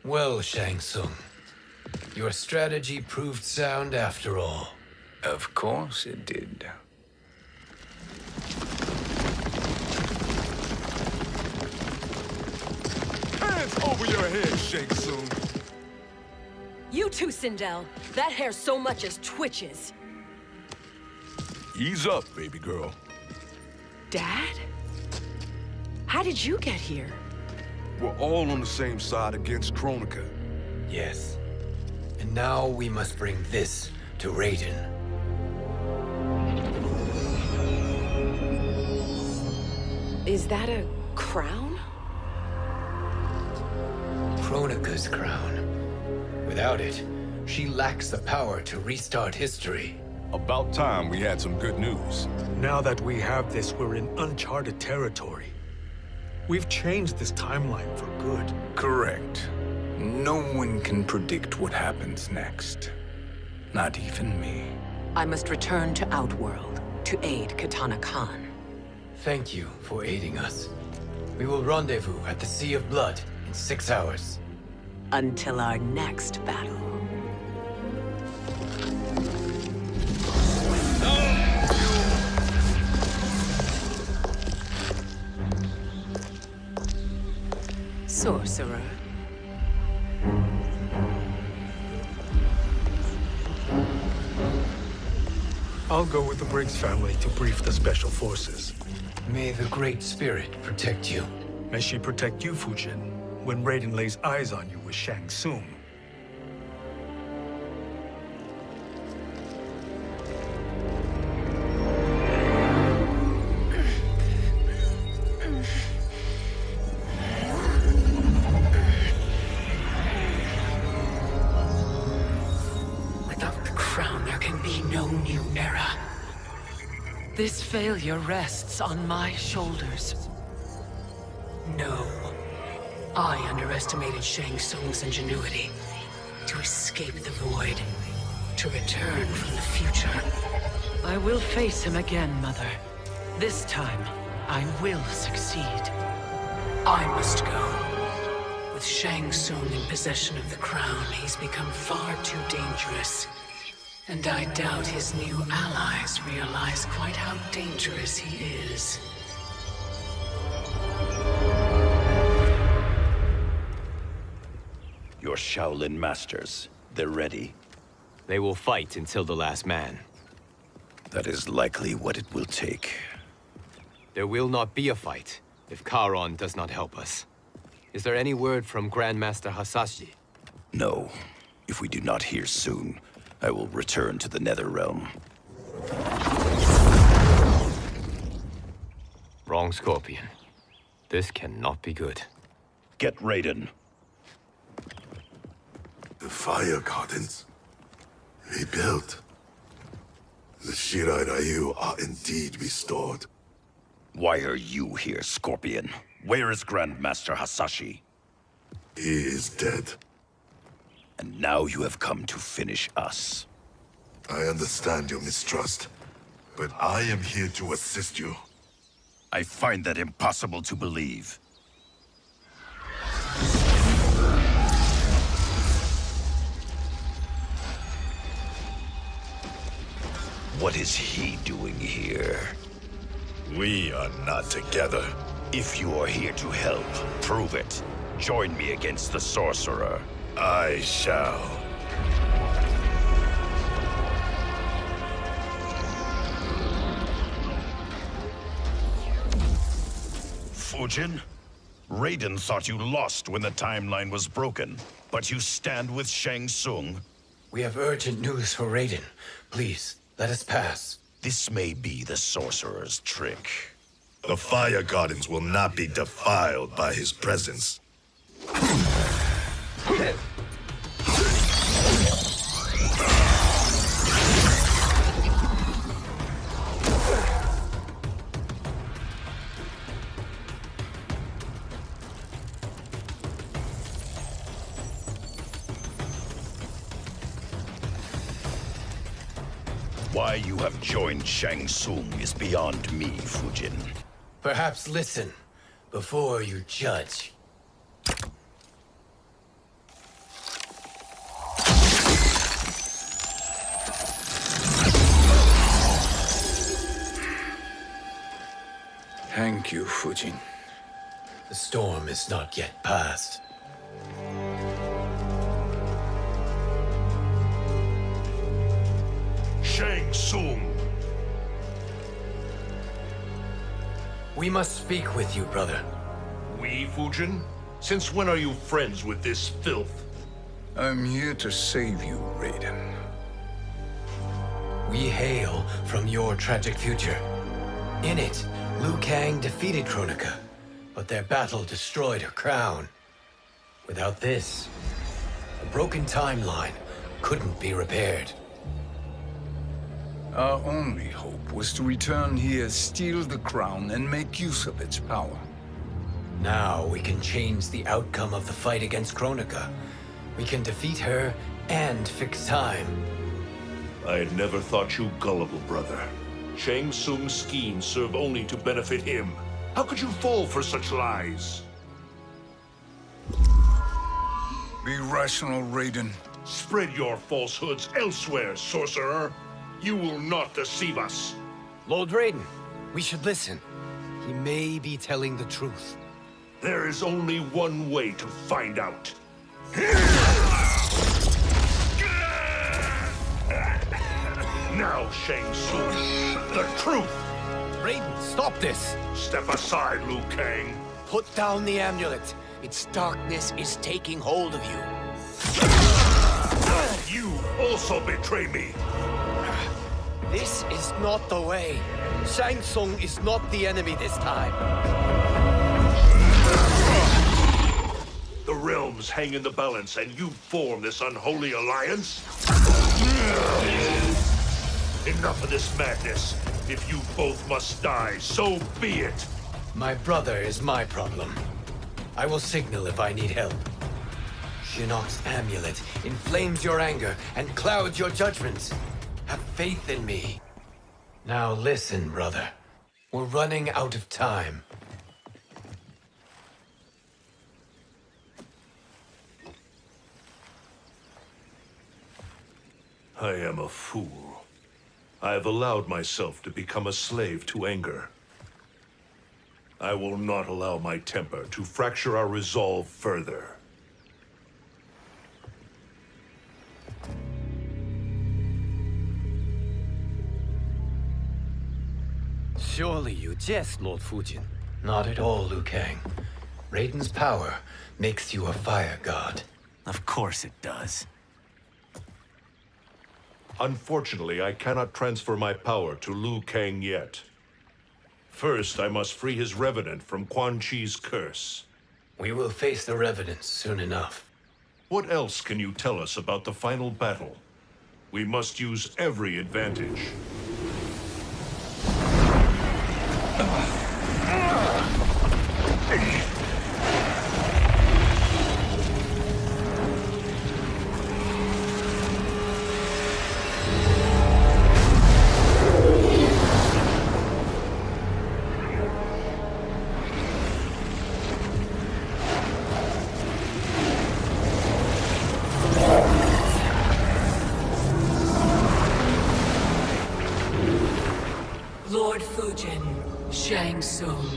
Well, Shang Tsung, your strategy proved sound after all. Of course it did. Hands over your head, Shang Tsung. You too, Sindel. That hair so much as twitches. Ease up, baby girl. Dad? How did you get here? We're all on the same side against Kronika. Yes. And now we must bring this to Raiden. Is that a crown? Kronika's crown. Without it, she lacks the power to restart history. About time we had some good news. Now that we have this, we're in uncharted territory. We've changed this timeline for good. Correct. No one can predict what happens next. Not even me. I must return to Outworld to aid Katana Khan. Thank you for aiding us. We will rendezvous at the Sea of Blood in 6 hours. Until our next battle. Sorcerer. I'll go with the Briggs family to brief the Special Forces. May the Great Spirit protect you. May she protect you, Fujin, when Raiden lays eyes on you with Shang Tsung. This failure rests on my shoulders. No. I underestimated Shang Tsung's ingenuity. To escape the void. To return from the future. I will face him again, Mother. This time, I will succeed. I must go. With Shang Tsung in possession of the crown, he's become far too dangerous. And I doubt his new allies realize quite how dangerous he is. Your Shaolin masters, they're ready. They will fight until the last man. That is likely what it will take. There will not be a fight if Charon does not help us. Is there any word from Grandmaster Hasashi? No. If we do not hear soon, I will return to the Netherrealm. Wrong, Scorpion. This cannot be good. Get Raiden. The fire gardens. Rebuilt. The Shirai Ryu are indeed restored. Why are you here, Scorpion? Where is Grandmaster Hasashi? He is dead. And now you have come to finish us. I understand your mistrust, but I am here to assist you. I find that impossible to believe. What is he doing here? We are not together. If you are here to help, prove it. Join me against the sorcerer. I shall. Fujin? Raiden thought you lost when the timeline was broken, but you stand with Shang Tsung. We have urgent news for Raiden. Please, let us pass. This may be the sorcerer's trick. The fire gardens will not be defiled by his presence. Why you have joined Shang Tsung is beyond me, Fujin. Perhaps listen before you judge. Thank you, Fujin. The storm is not yet past. Shang Tsung! We must speak with you, brother. We, Fujin? Since when are you friends with this filth? I'm here to save you, Raiden. We hail from your tragic future. In it, Liu Kang defeated Kronika, but their battle destroyed her crown. Without this, a broken timeline couldn't be repaired. Our only hope was to return here, steal the crown, and make use of its power. Now we can change the outcome of the fight against Kronika. We can defeat her and fix time. I had never thought you gullible, brother. Shang Tsung's schemes serve only to benefit him. How could you fall for such lies? Be rational, Raiden. Spread your falsehoods elsewhere, sorcerer. You will not deceive us. Lord Raiden, we should listen. He may be telling the truth. There is only one way to find out. Now, Shang Tsung, the truth! Raiden, stop this! Step aside, Liu Kang. Put down the amulet. Its darkness is taking hold of you. You also betray me. This is not the way. Shang Tsung is not the enemy this time. The realms hang in the balance, and you form this unholy alliance? Enough of this madness. If you both must die, so be it. My brother is my problem. I will signal if I need help. Shinnok's amulet inflames your anger and clouds your judgments. Have faith in me. Now listen, brother. We're running out of time. I am a fool. I have allowed myself to become a slave to anger. I will not allow my temper to fracture our resolve further. Surely you jest, Lord Fujin. Not at all, Liu Kang. Raiden's power makes you a fire god. Of course it does. Unfortunately, I cannot transfer my power to Liu Kang yet. First, I must free his revenant from Quan Chi's curse. We will face the revenants soon enough. What else can you tell us about the final battle? We must use every advantage. Lord Fujin, Shang Tsung,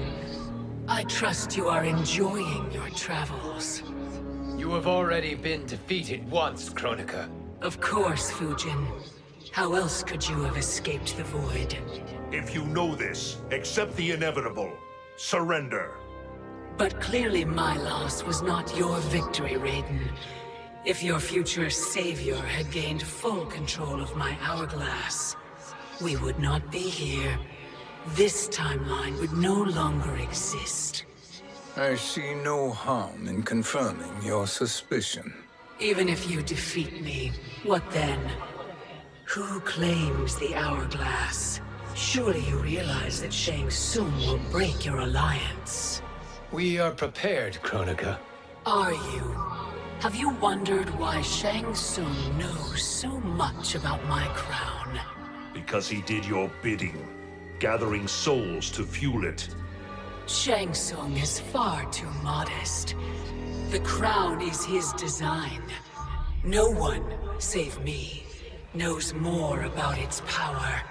I trust you are enjoying your travels. You have already been defeated once, Kronika. Of course, Fujin. How else could you have escaped the void? If you know this, accept the inevitable. Surrender. But clearly my loss was not your victory, Raiden. If your future savior had gained full control of my hourglass, we would not be here. This timeline would no longer exist. I see no harm in confirming your suspicion. Even if you defeat me, what then? Who claims the hourglass? Surely you realize that Shang Tsung will break your alliance. We are prepared, Kronika. Are you? Have you wondered why Shang Tsung knows so much about my crown? Because he did your bidding, gathering souls to fuel it. Shang Tsung is far too modest. The crown is his design. No one, save me, knows more about its power.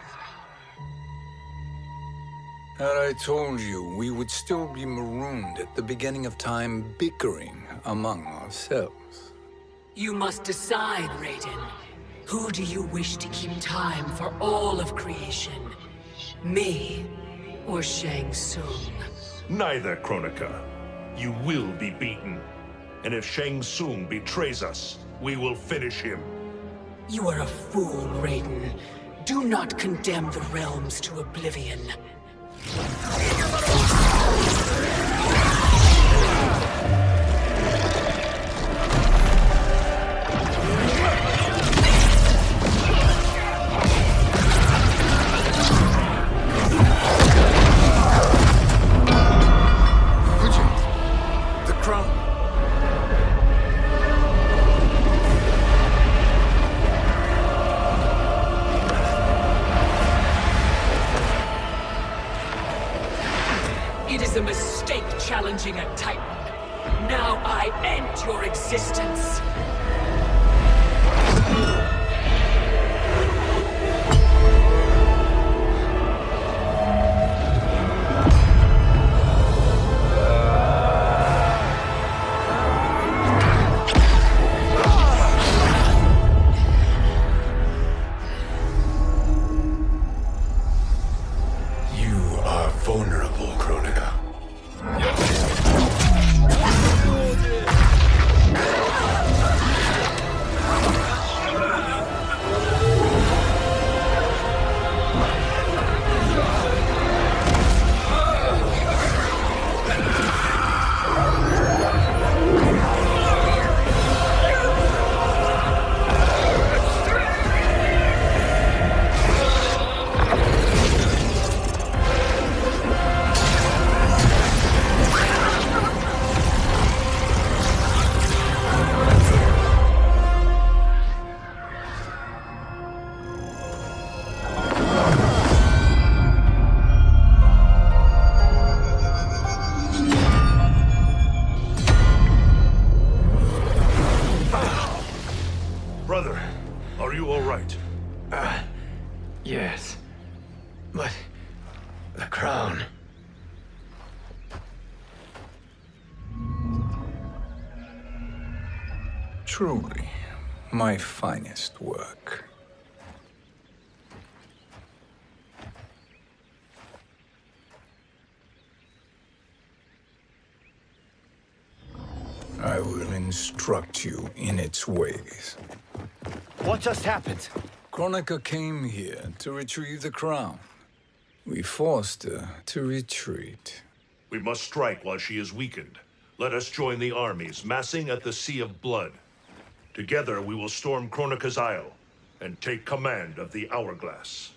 Had I told you, we would still be marooned at the beginning of time, bickering among ourselves. You must decide, Raiden. Who do you wish to keep time for all of creation? Me or Shang Tsung? Neither, Kronika. You will be beaten. And if Shang Tsung betrays us, we will finish him. You are a fool, Raiden. Do not condemn the realms to oblivion. Challenging a Titan. Now I end your existence. You are vulnerable, Kronika. Truly, my finest work. I will instruct you in its ways. What just happened? Kronika came here to retrieve the crown. We forced her to retreat. We must strike while she is weakened. Let us join the armies, massing at the Sea of Blood. Together we will storm Kronika's Isle and take command of the Hourglass.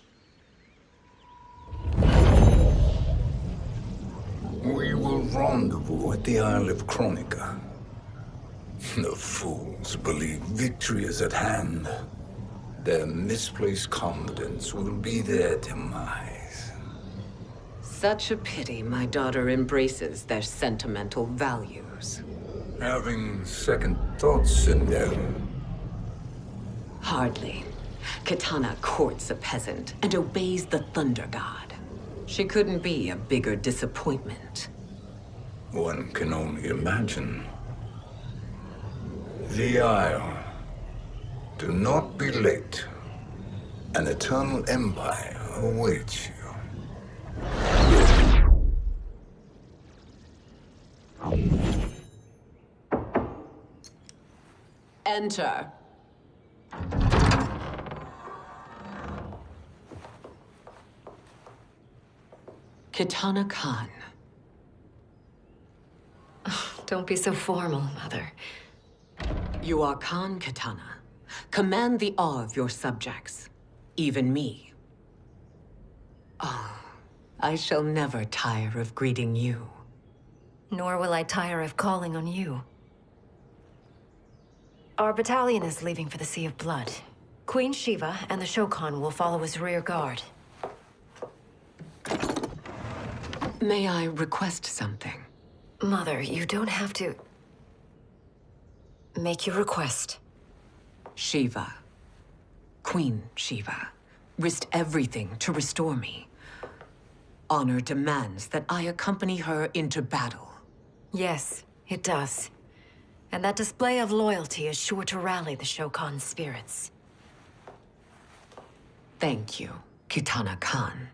We will rendezvous at the Isle of Kronika. The fools believe victory is at hand. Their misplaced confidence will be their demise. Such a pity my daughter embraces their sentimental values. Having second thoughts, Sindel. Hardly. Kitana courts a peasant and obeys the Thunder God. She couldn't be a bigger disappointment. One can only imagine. The Isle. Do not be late. An eternal empire awaits you. Enter. Kitana Khan. Don't be so formal, Mother. You are Khan Kitana. Command the awe of your subjects, even me. Oh, I shall never tire of greeting you. Nor will I tire of calling on you. Our battalion is leaving for the Sea of Blood. Queen Shiva and the Shao Khan will follow as rear guard. May I request something? Mother, you don't have to... Make your request. Shiva, Queen Shiva, risked everything to restore me. Honor demands that I accompany her into battle. Yes, it does. And that display of loyalty is sure to rally the Shao Khan's spirits. Thank you, Kitana Khan.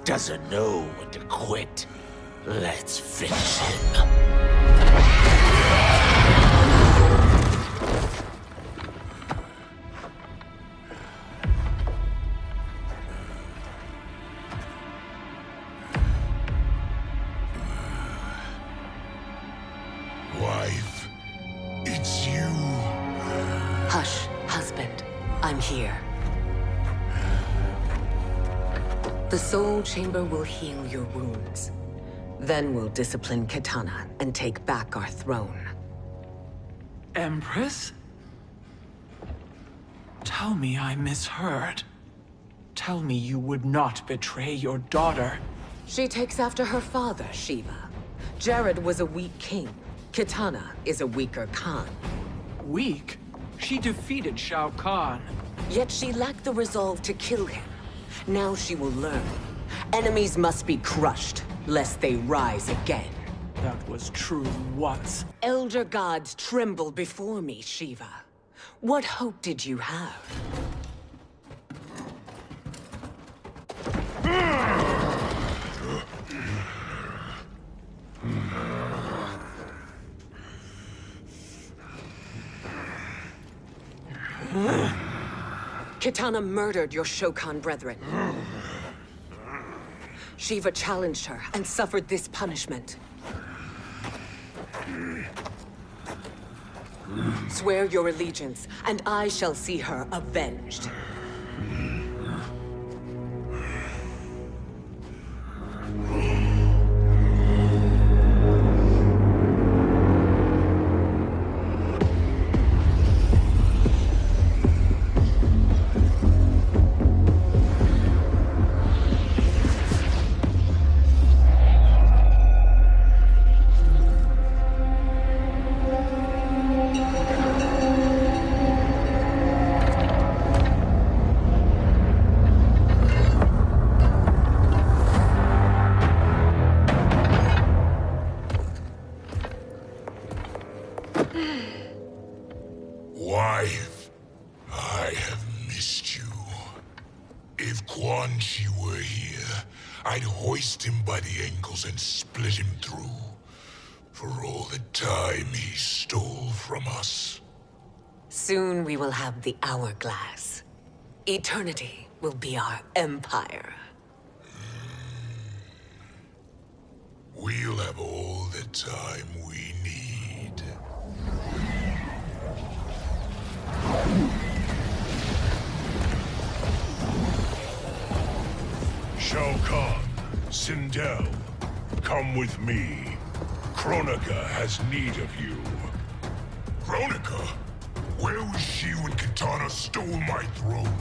Doesn't know when to quit. Let's finish him. Wife, it's you. Hush, husband. I'm here. The Soul Chamber will heal your wounds. Then we'll discipline Kitana and take back our throne. Empress? Tell me I misheard. Tell me you would not betray your daughter. She takes after her father, Shiva. Jared was a weak king. Kitana is a weaker Khan. Weak? She defeated Shao Khan. Yet she lacked the resolve to kill him. Now she will learn. Enemies must be crushed, lest they rise again. That was true once. Elder gods tremble before me, Shiva. What hope did you have? Kitana murdered your Shao Khan brethren. Shiva challenged her and suffered this punishment. Swear your allegiance, and I shall see her avenged. Wife, I have missed you. If Quan Chi were here, I'd hoist him by the ankles and split him through. For all the time he stole from us. Soon we will have the hourglass. Eternity will be our empire. We'll have all the time we need. Shao Khan, Sindel, come with me. Kronika has need of you. Kronika? Where was she when Katana stole my throne?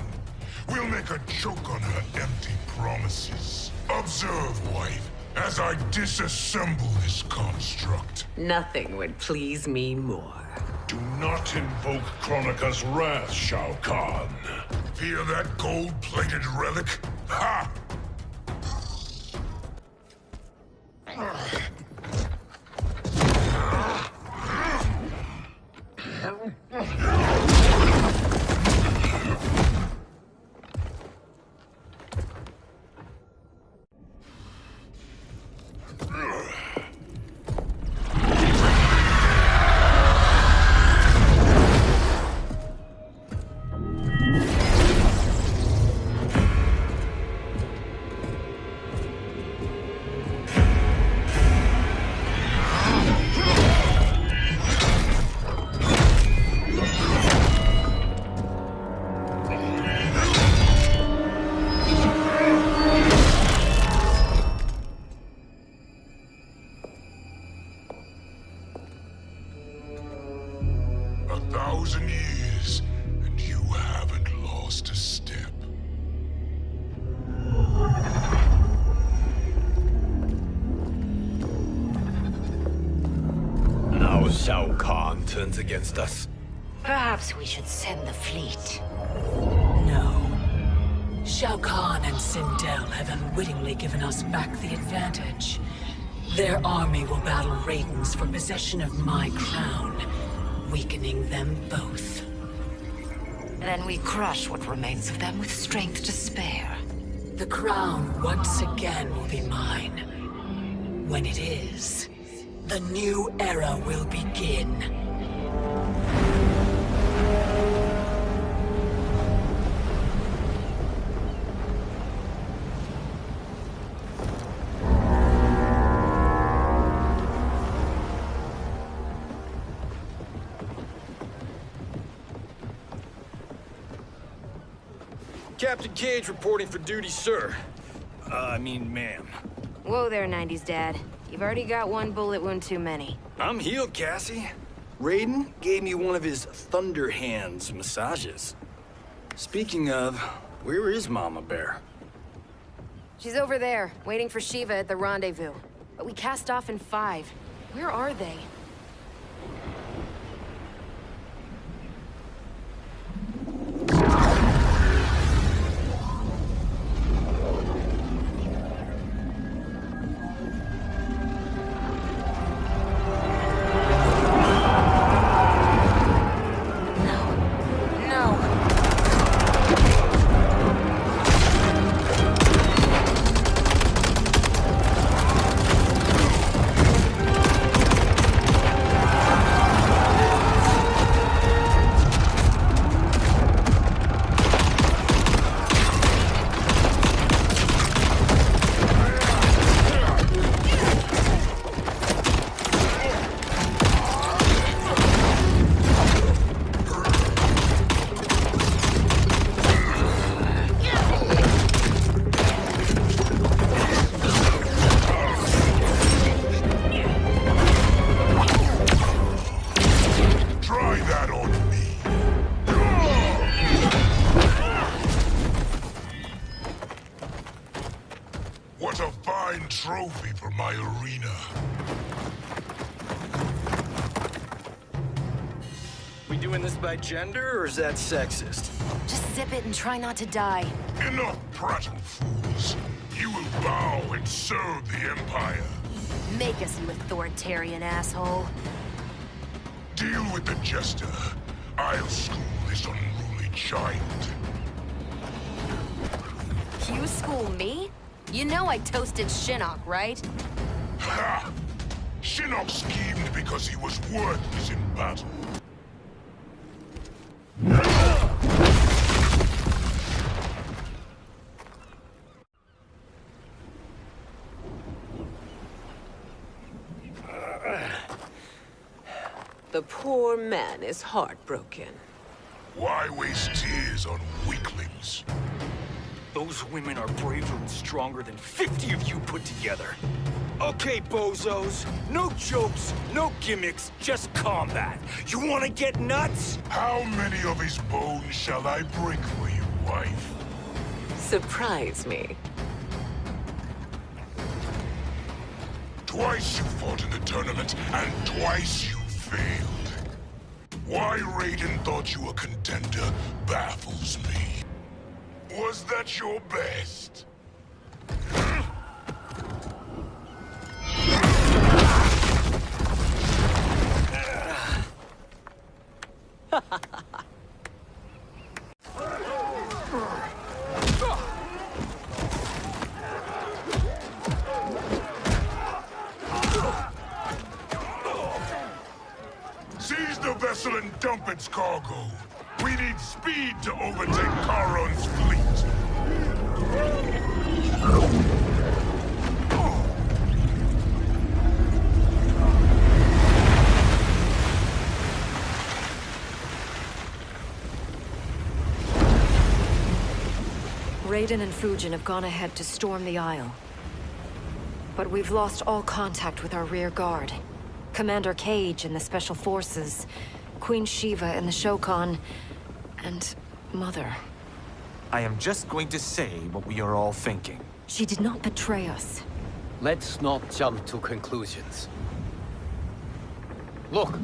We'll make a joke on her empty promises. Observe, wife, as I disassemble this construct. Nothing would please me more. Do not invoke Kronika's wrath, Shao Khan. Fear that gold-plated relic? Ha! Years, and you haven't lost a step. Now Shao Khan turns against us. Perhaps we should send the fleet. No. Shao Khan and Sindel have unwittingly given us back the advantage. Their army will battle Raidens for possession of my crown, weakening them both. Then we crush what remains of them with strength to spare. The crown once again will be mine. When it is, the new era will begin. Captain Cage reporting for duty, sir. I mean, ma'am. Whoa there, 90s dad. You've already got one bullet wound too many. I'm healed, Cassie. Raiden gave me one of his Thunder Hands massages. Speaking of, where is Mama Bear? She's over there, waiting for Shiva at the rendezvous. But we cast off in 5. Where are they? What a fine trophy for my arena. We doing this by gender, or is that sexist? Just sip it and try not to die. Enough prattle, fools. You will bow and serve the Empire. Make us, you authoritarian asshole. Deal with the jester. I'll school this unruly child. You school me? You know I toasted Shinnok, right? Ha! Shinnok schemed because he was worthless in battle. The poor man is heartbroken. Why waste tears on weaklings? Those women are braver and stronger than 50 of you put together. Okay, bozos. No jokes, no gimmicks, just combat. You wanna get nuts? How many of his bones shall I break for you, wife? Surprise me. Twice you fought in the tournament, and twice you failed. Why Raiden thought you a contender baffles me. Was that your best? Seize the vessel and dump its cargo. We need speed to overtake Charon's fleet. Raiden and Fujin have gone ahead to storm the Isle. But we've lost all contact with our rear guard. Commander Cage and the Special Forces, Queen Shiva and the Shao Khan, and Mother. I am just going to say what we are all thinking. She did not betray us. Let's not jump to conclusions. Look!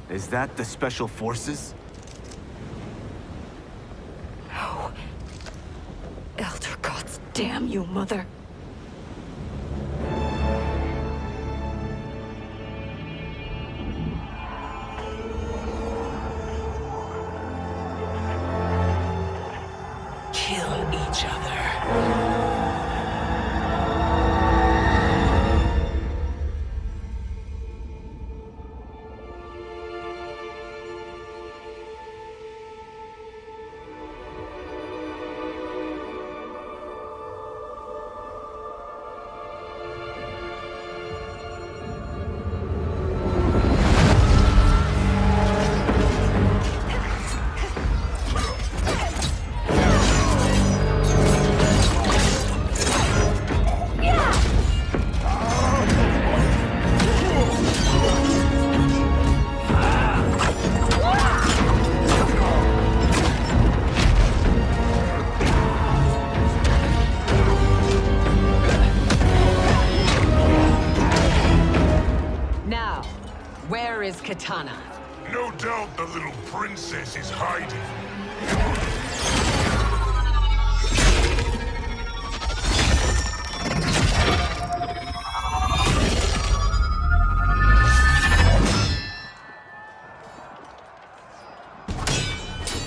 Is that the Special Forces? No. Elder gods damn you, Mother. Kill each other. Katana. No doubt the little princess is hiding.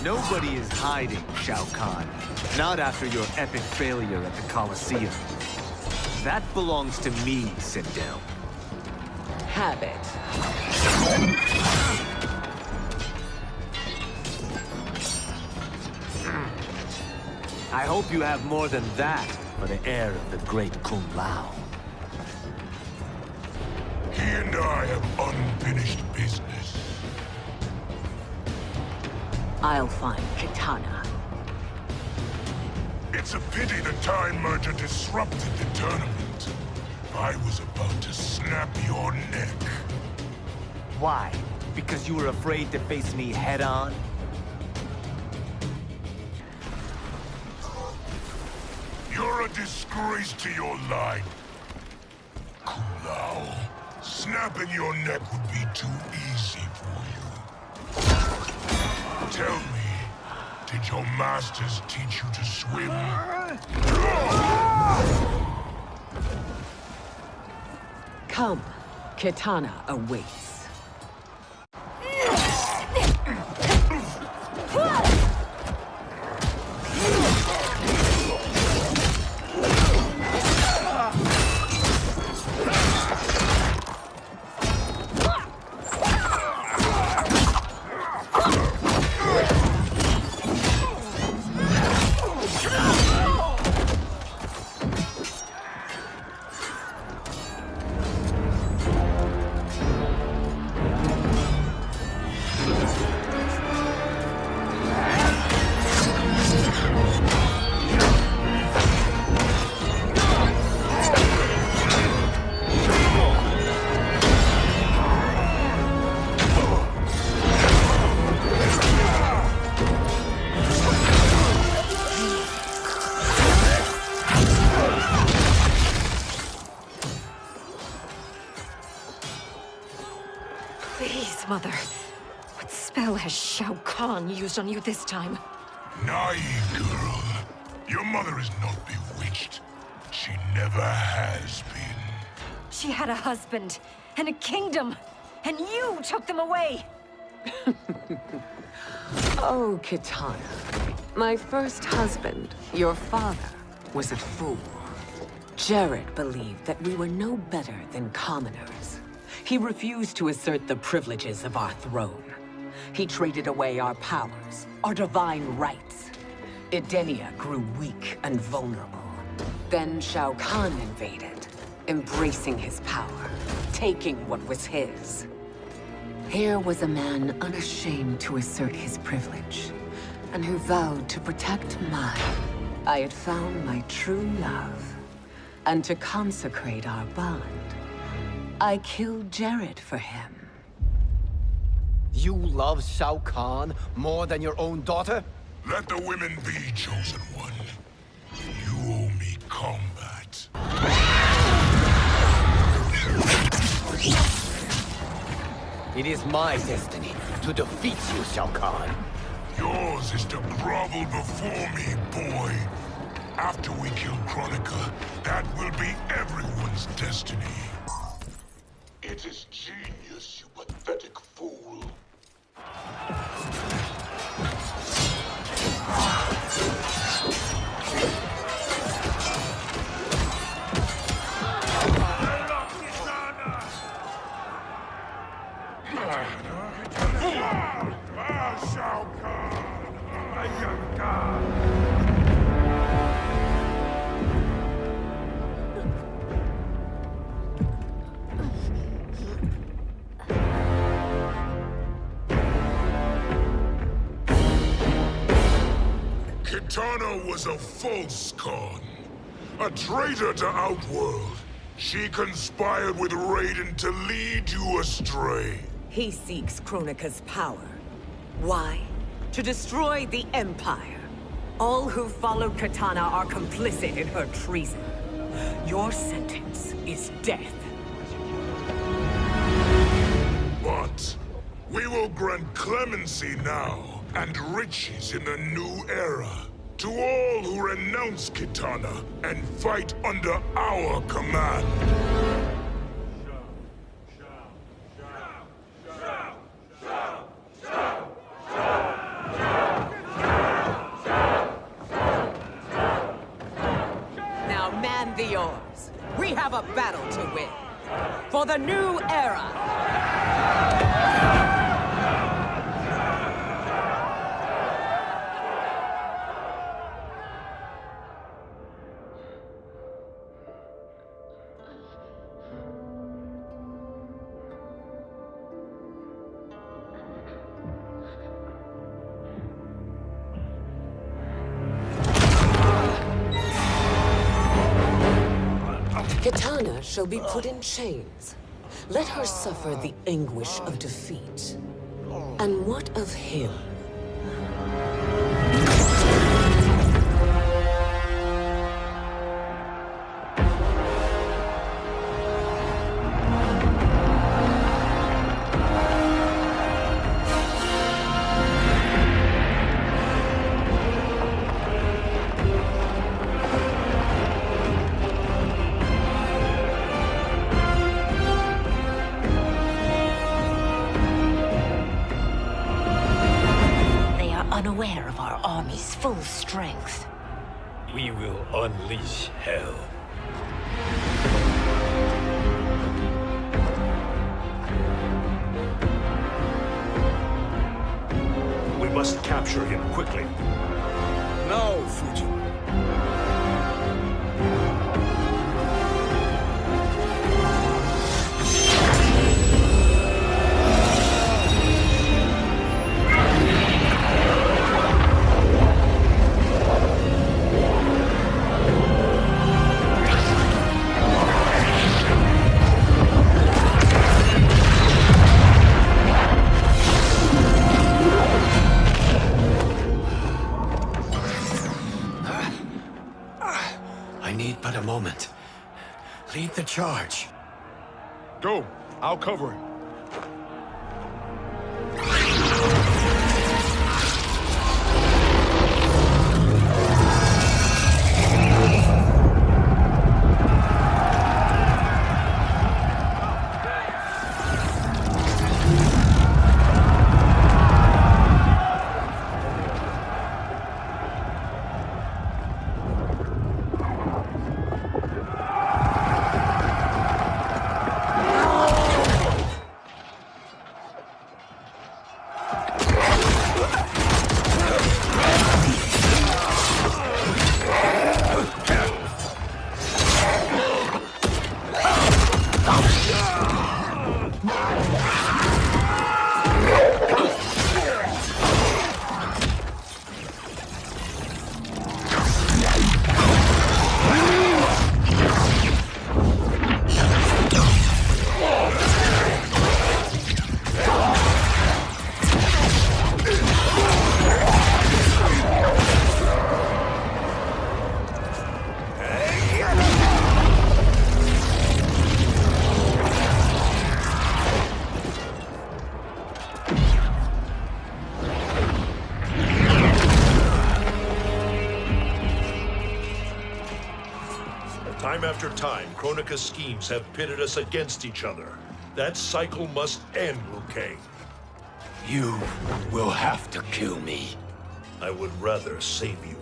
Nobody is hiding, Shao Khan. Not after your epic failure at the Colosseum. That belongs to me, Sindel. Have it. I hope you have more than that for the heir of the great Kung Lao. He and I have unfinished business. I'll find Katana. It's a pity the Time Merger disrupted the tournament. I was about to snap your neck. Why? Because you were afraid to face me head-on? You're a disgrace to your line. Kulao, snapping your neck would be too easy for you. Tell me, did your masters teach you to swim? Come, Kitana awaits. Please, Mother. What spell has Shao Khan used on you this time? Naive girl. Your mother is not bewitched. She never has been. She had a husband and a kingdom, and you took them away! Oh, Kitana. My first husband, your father, was a fool. Jared believed that we were no better than commoners. He refused to assert the privileges of our throne. He traded away our powers, our divine rights. Edenia grew weak and vulnerable. Then Shao Khan invaded, embracing his power, taking what was his. Here was a man unashamed to assert his privilege, and who vowed to protect mine. I had found my true love, and to consecrate our bond, I killed Jared for him. You love Shao Khan more than your own daughter? Let the women be, chosen one. You owe me combat. It is my destiny to defeat you, Shao Khan. Yours is to grovel before me, boy. After we kill Kronika, that will be everyone's destiny. It is genius, you pathetic fool. Shao Khan, my young god. Kitana was a false Khan, a traitor to Outworld. She conspired with Raiden to lead you astray. He seeks Kronika's power. Why? To destroy the Empire. All who followed Kitana are complicit in her treason. Your sentence is death. But we will grant clemency now, and riches in the new era, to all who renounce Kitana and fight under our command. Now man the oars. We have a battle to win. For the new era. Kitana shall be put in chains, Let her suffer the anguish of defeat. And what of him? Unaware of our army's full strength. We will unleash hell. We must capture him quickly. Now, Fujin. Moment. Lead the charge. Go. I'll cover him. Time after time, Kronika's schemes have pitted us against each other. That cycle must end, Liu Kang. You will have to kill me. I would rather save you.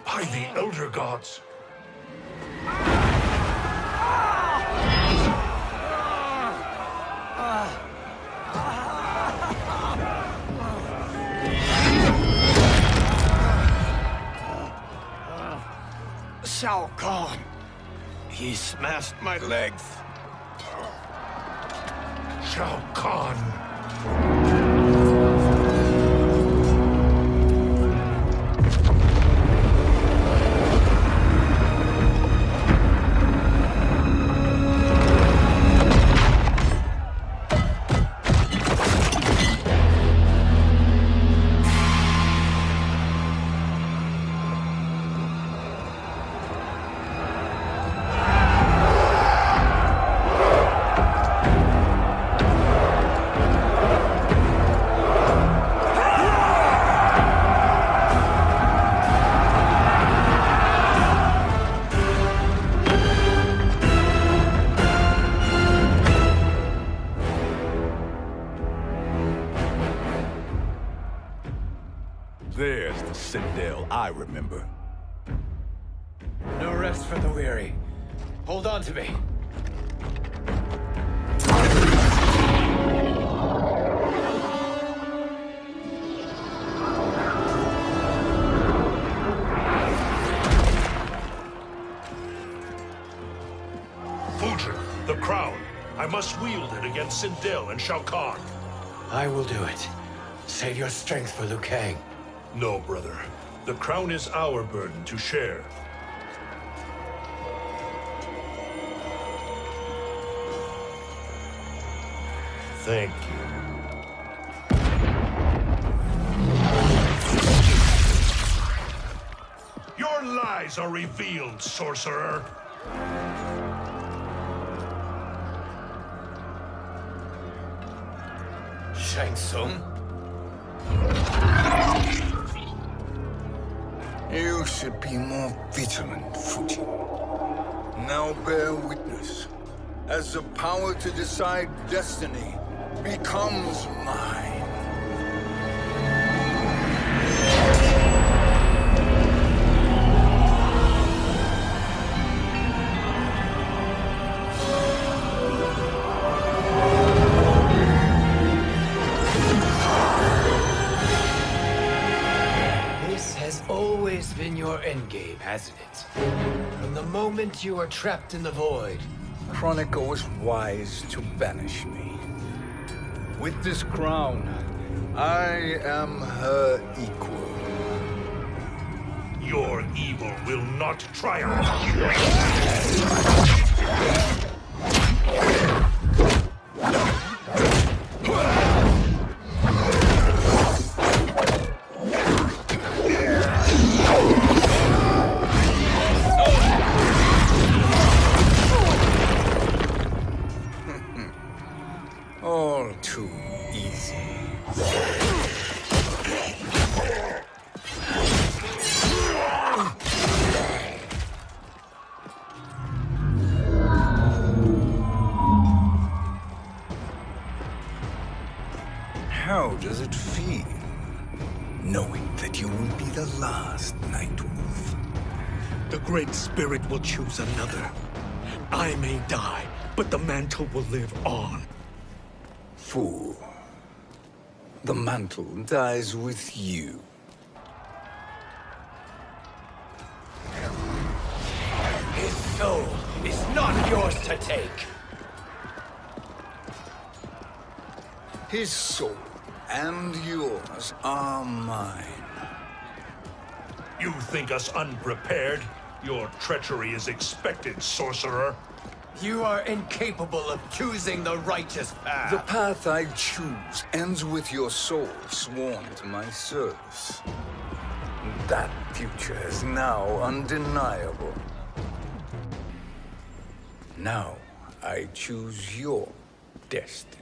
By the Elder Gods! Shao Khan. He smashed my legs. Shao Khan. There's the Citadel I remember. No rest for the weary. Hold on to me. Fujin, the crown. I must wield it against Sindel and Shao Khan. I will do it. Save your strength for Liu Kang. No, brother. The crown is our burden to share. Thank you. Your lies are revealed, sorcerer. Shang Tsung? You should be more vigilant, Fujin. Now bear witness, as the power to decide destiny becomes mine. Been your endgame, hasn't it? From the moment you were trapped in the void. Kronika was wise to banish me. With this crown, I am her equal. Your evil will not triumph. All too easy. How does it feel, knowing that you will be the last Nightwolf? The Great Spirit will choose another. I may die, but the mantle will live on. Fool. The mantle dies with you. His soul is not yours to take. His soul and yours are mine. You think us unprepared? Your treachery is expected, sorcerer. You are incapable of choosing the righteous path. The path I choose ends with your soul sworn to my service. That future is now undeniable. Now I choose your destiny.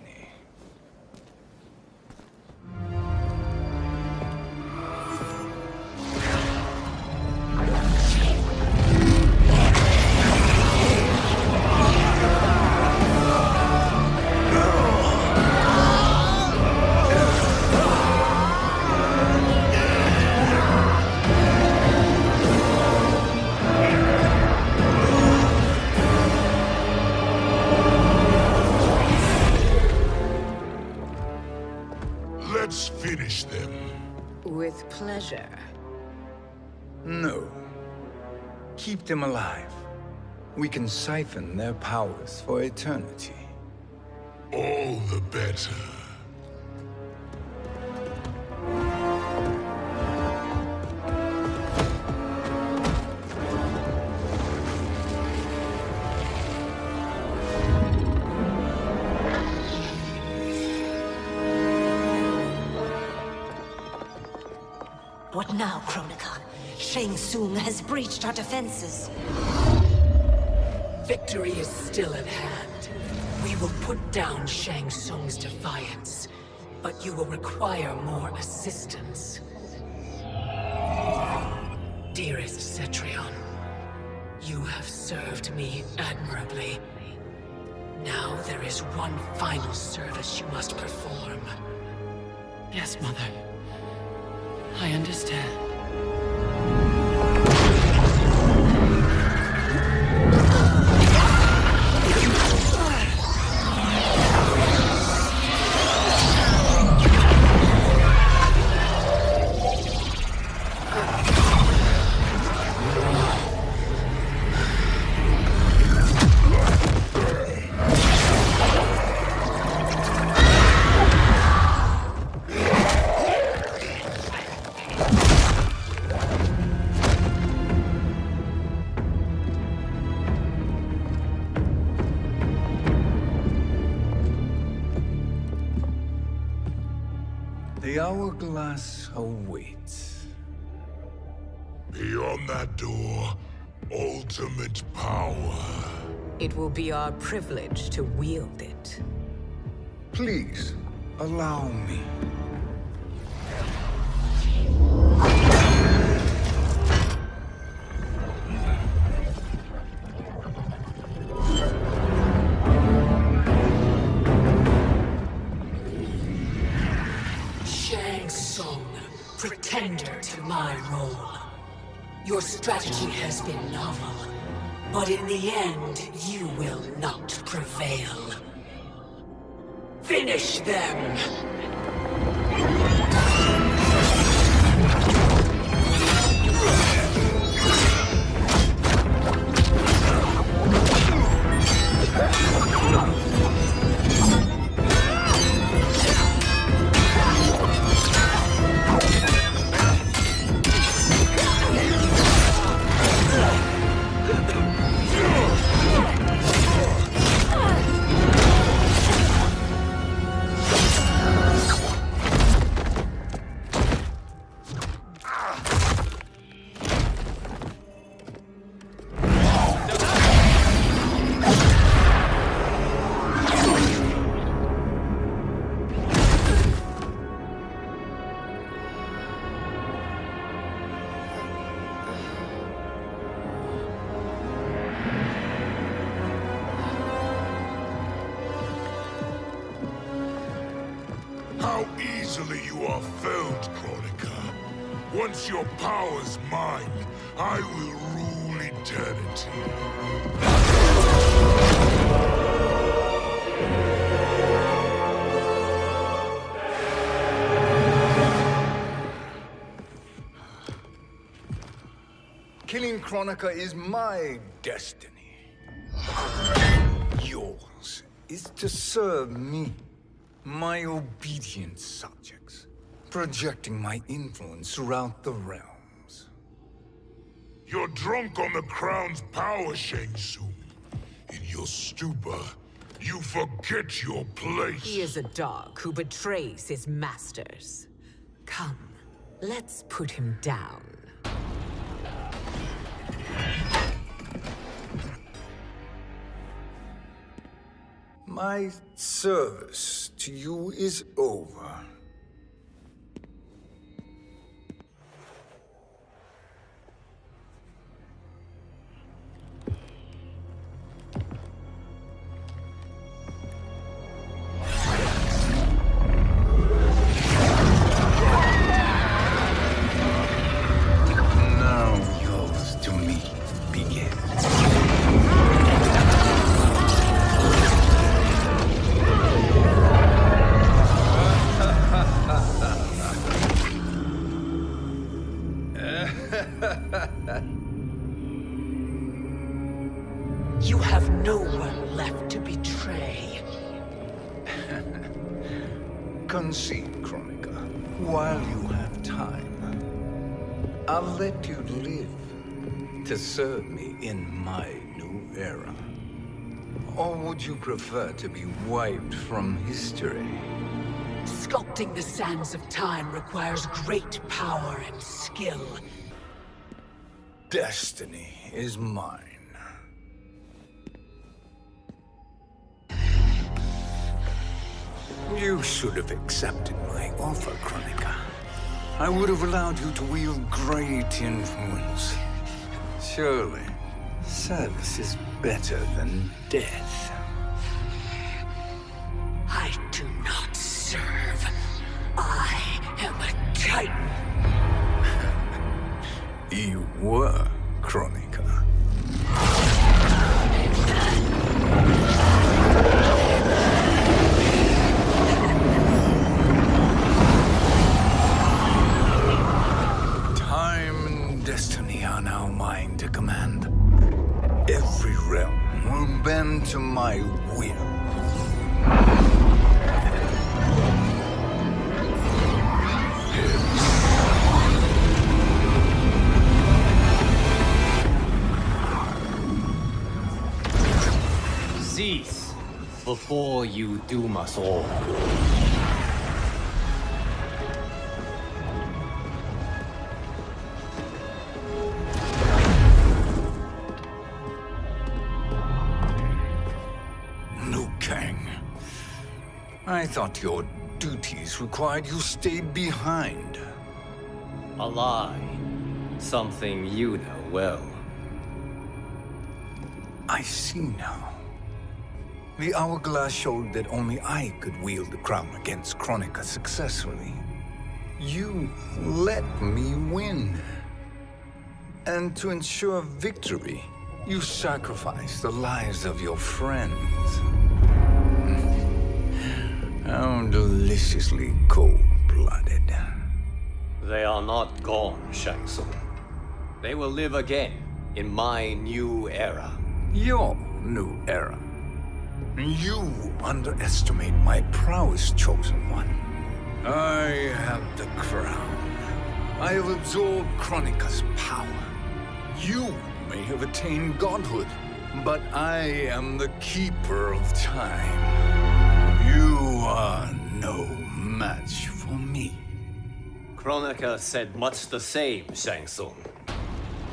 Let's finish them. With pleasure. No. Keep them alive. We can siphon their powers for eternity. All the better. What now, Kronika? Shang Tsung has breached our defenses. Victory is still at hand. We will put down Shang Tsung's defiance, but you will require more assistance. Dearest Cetrion, you have served me admirably. Now there is one final service you must perform. Yes, Mother. I understand. The hourglass awaits. Beyond that door, ultimate power. It will be our privilege to wield it. Please, allow me. Shang Tsung, pretender to my role. Your strategy has been novel, but in the end, you will not prevail. Finish them! How easily you are felled, Kronika. Once your power's mine, I will rule eternity. Killing Kronika is my destiny. Yours is to serve me, my obedient subjects, projecting my influence throughout the realms. You're drunk on the crown's power, Shang Tsung. In your stupor, you forget your place. He is a dog who betrays his masters. Come, let's put him down. My service to you is over. Now yours to me begins. You have no one left to betray. Concede, Kronika, while you have time. I'll let you live to serve me in my new era. Or would you prefer to be wiped from history? Sculpting the sands of time requires great power and skill. Destiny is mine. You should have accepted my offer, Kronika. I would have allowed you to wield great influence. Surely, service is better than death. I do not serve. I am a Titan. You were, Kronika. Time and destiny are now mine to command. Every realm will bend to my will. Cease before you doom us all. I thought your duties required you stayed behind. A lie. Something you know well. I see now. The hourglass showed that only I could wield the crown against Kronika successfully. You let me win. And to ensure victory, you sacrificed the lives of your friends. How deliciously cold-blooded. They are not gone, Shang Tsung. They will live again in my new era. Your new era. You underestimate my prowess, Chosen One. I have the crown. I have absorbed Kronika's power. You may have attained godhood, but I am the keeper of time. You are no match for me. Kronika said much the same, Shang Tsung.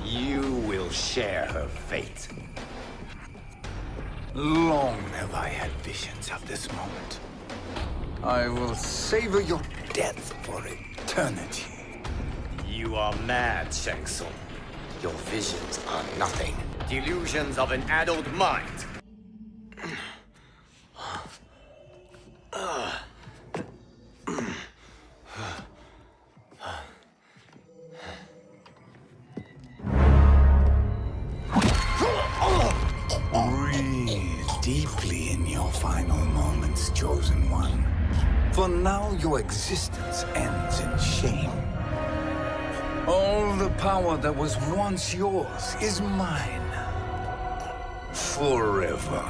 You will share her fate. Long have I had visions of this moment. I will savor your death for eternity. You are mad, Shang Tsung. Your visions are nothing. Delusions of an adult mind. Breathe deeply in your final moments, Chosen One. For now your existence ends in shame. All the power that was once yours is mine. Forever.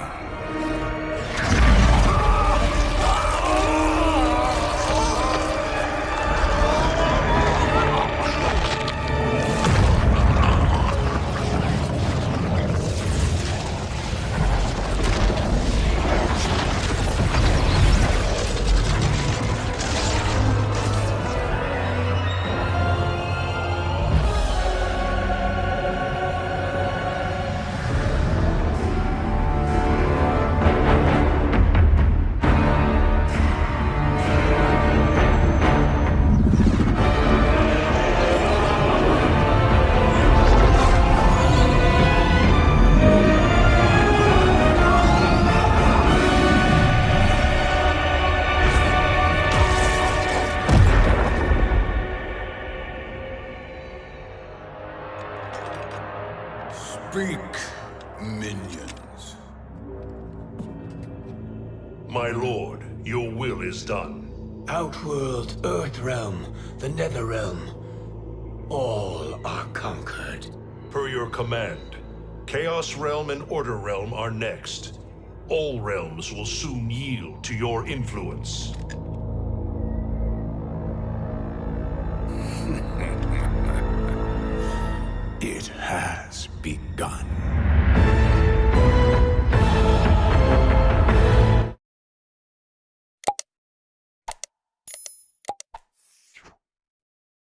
Speak, minions. My lord, your will is done. Outworld, Earthrealm, the Netherrealm. All are conquered. Per your command, Chaos Realm and Order Realm are next. All realms will soon yield to your influence. It has begun.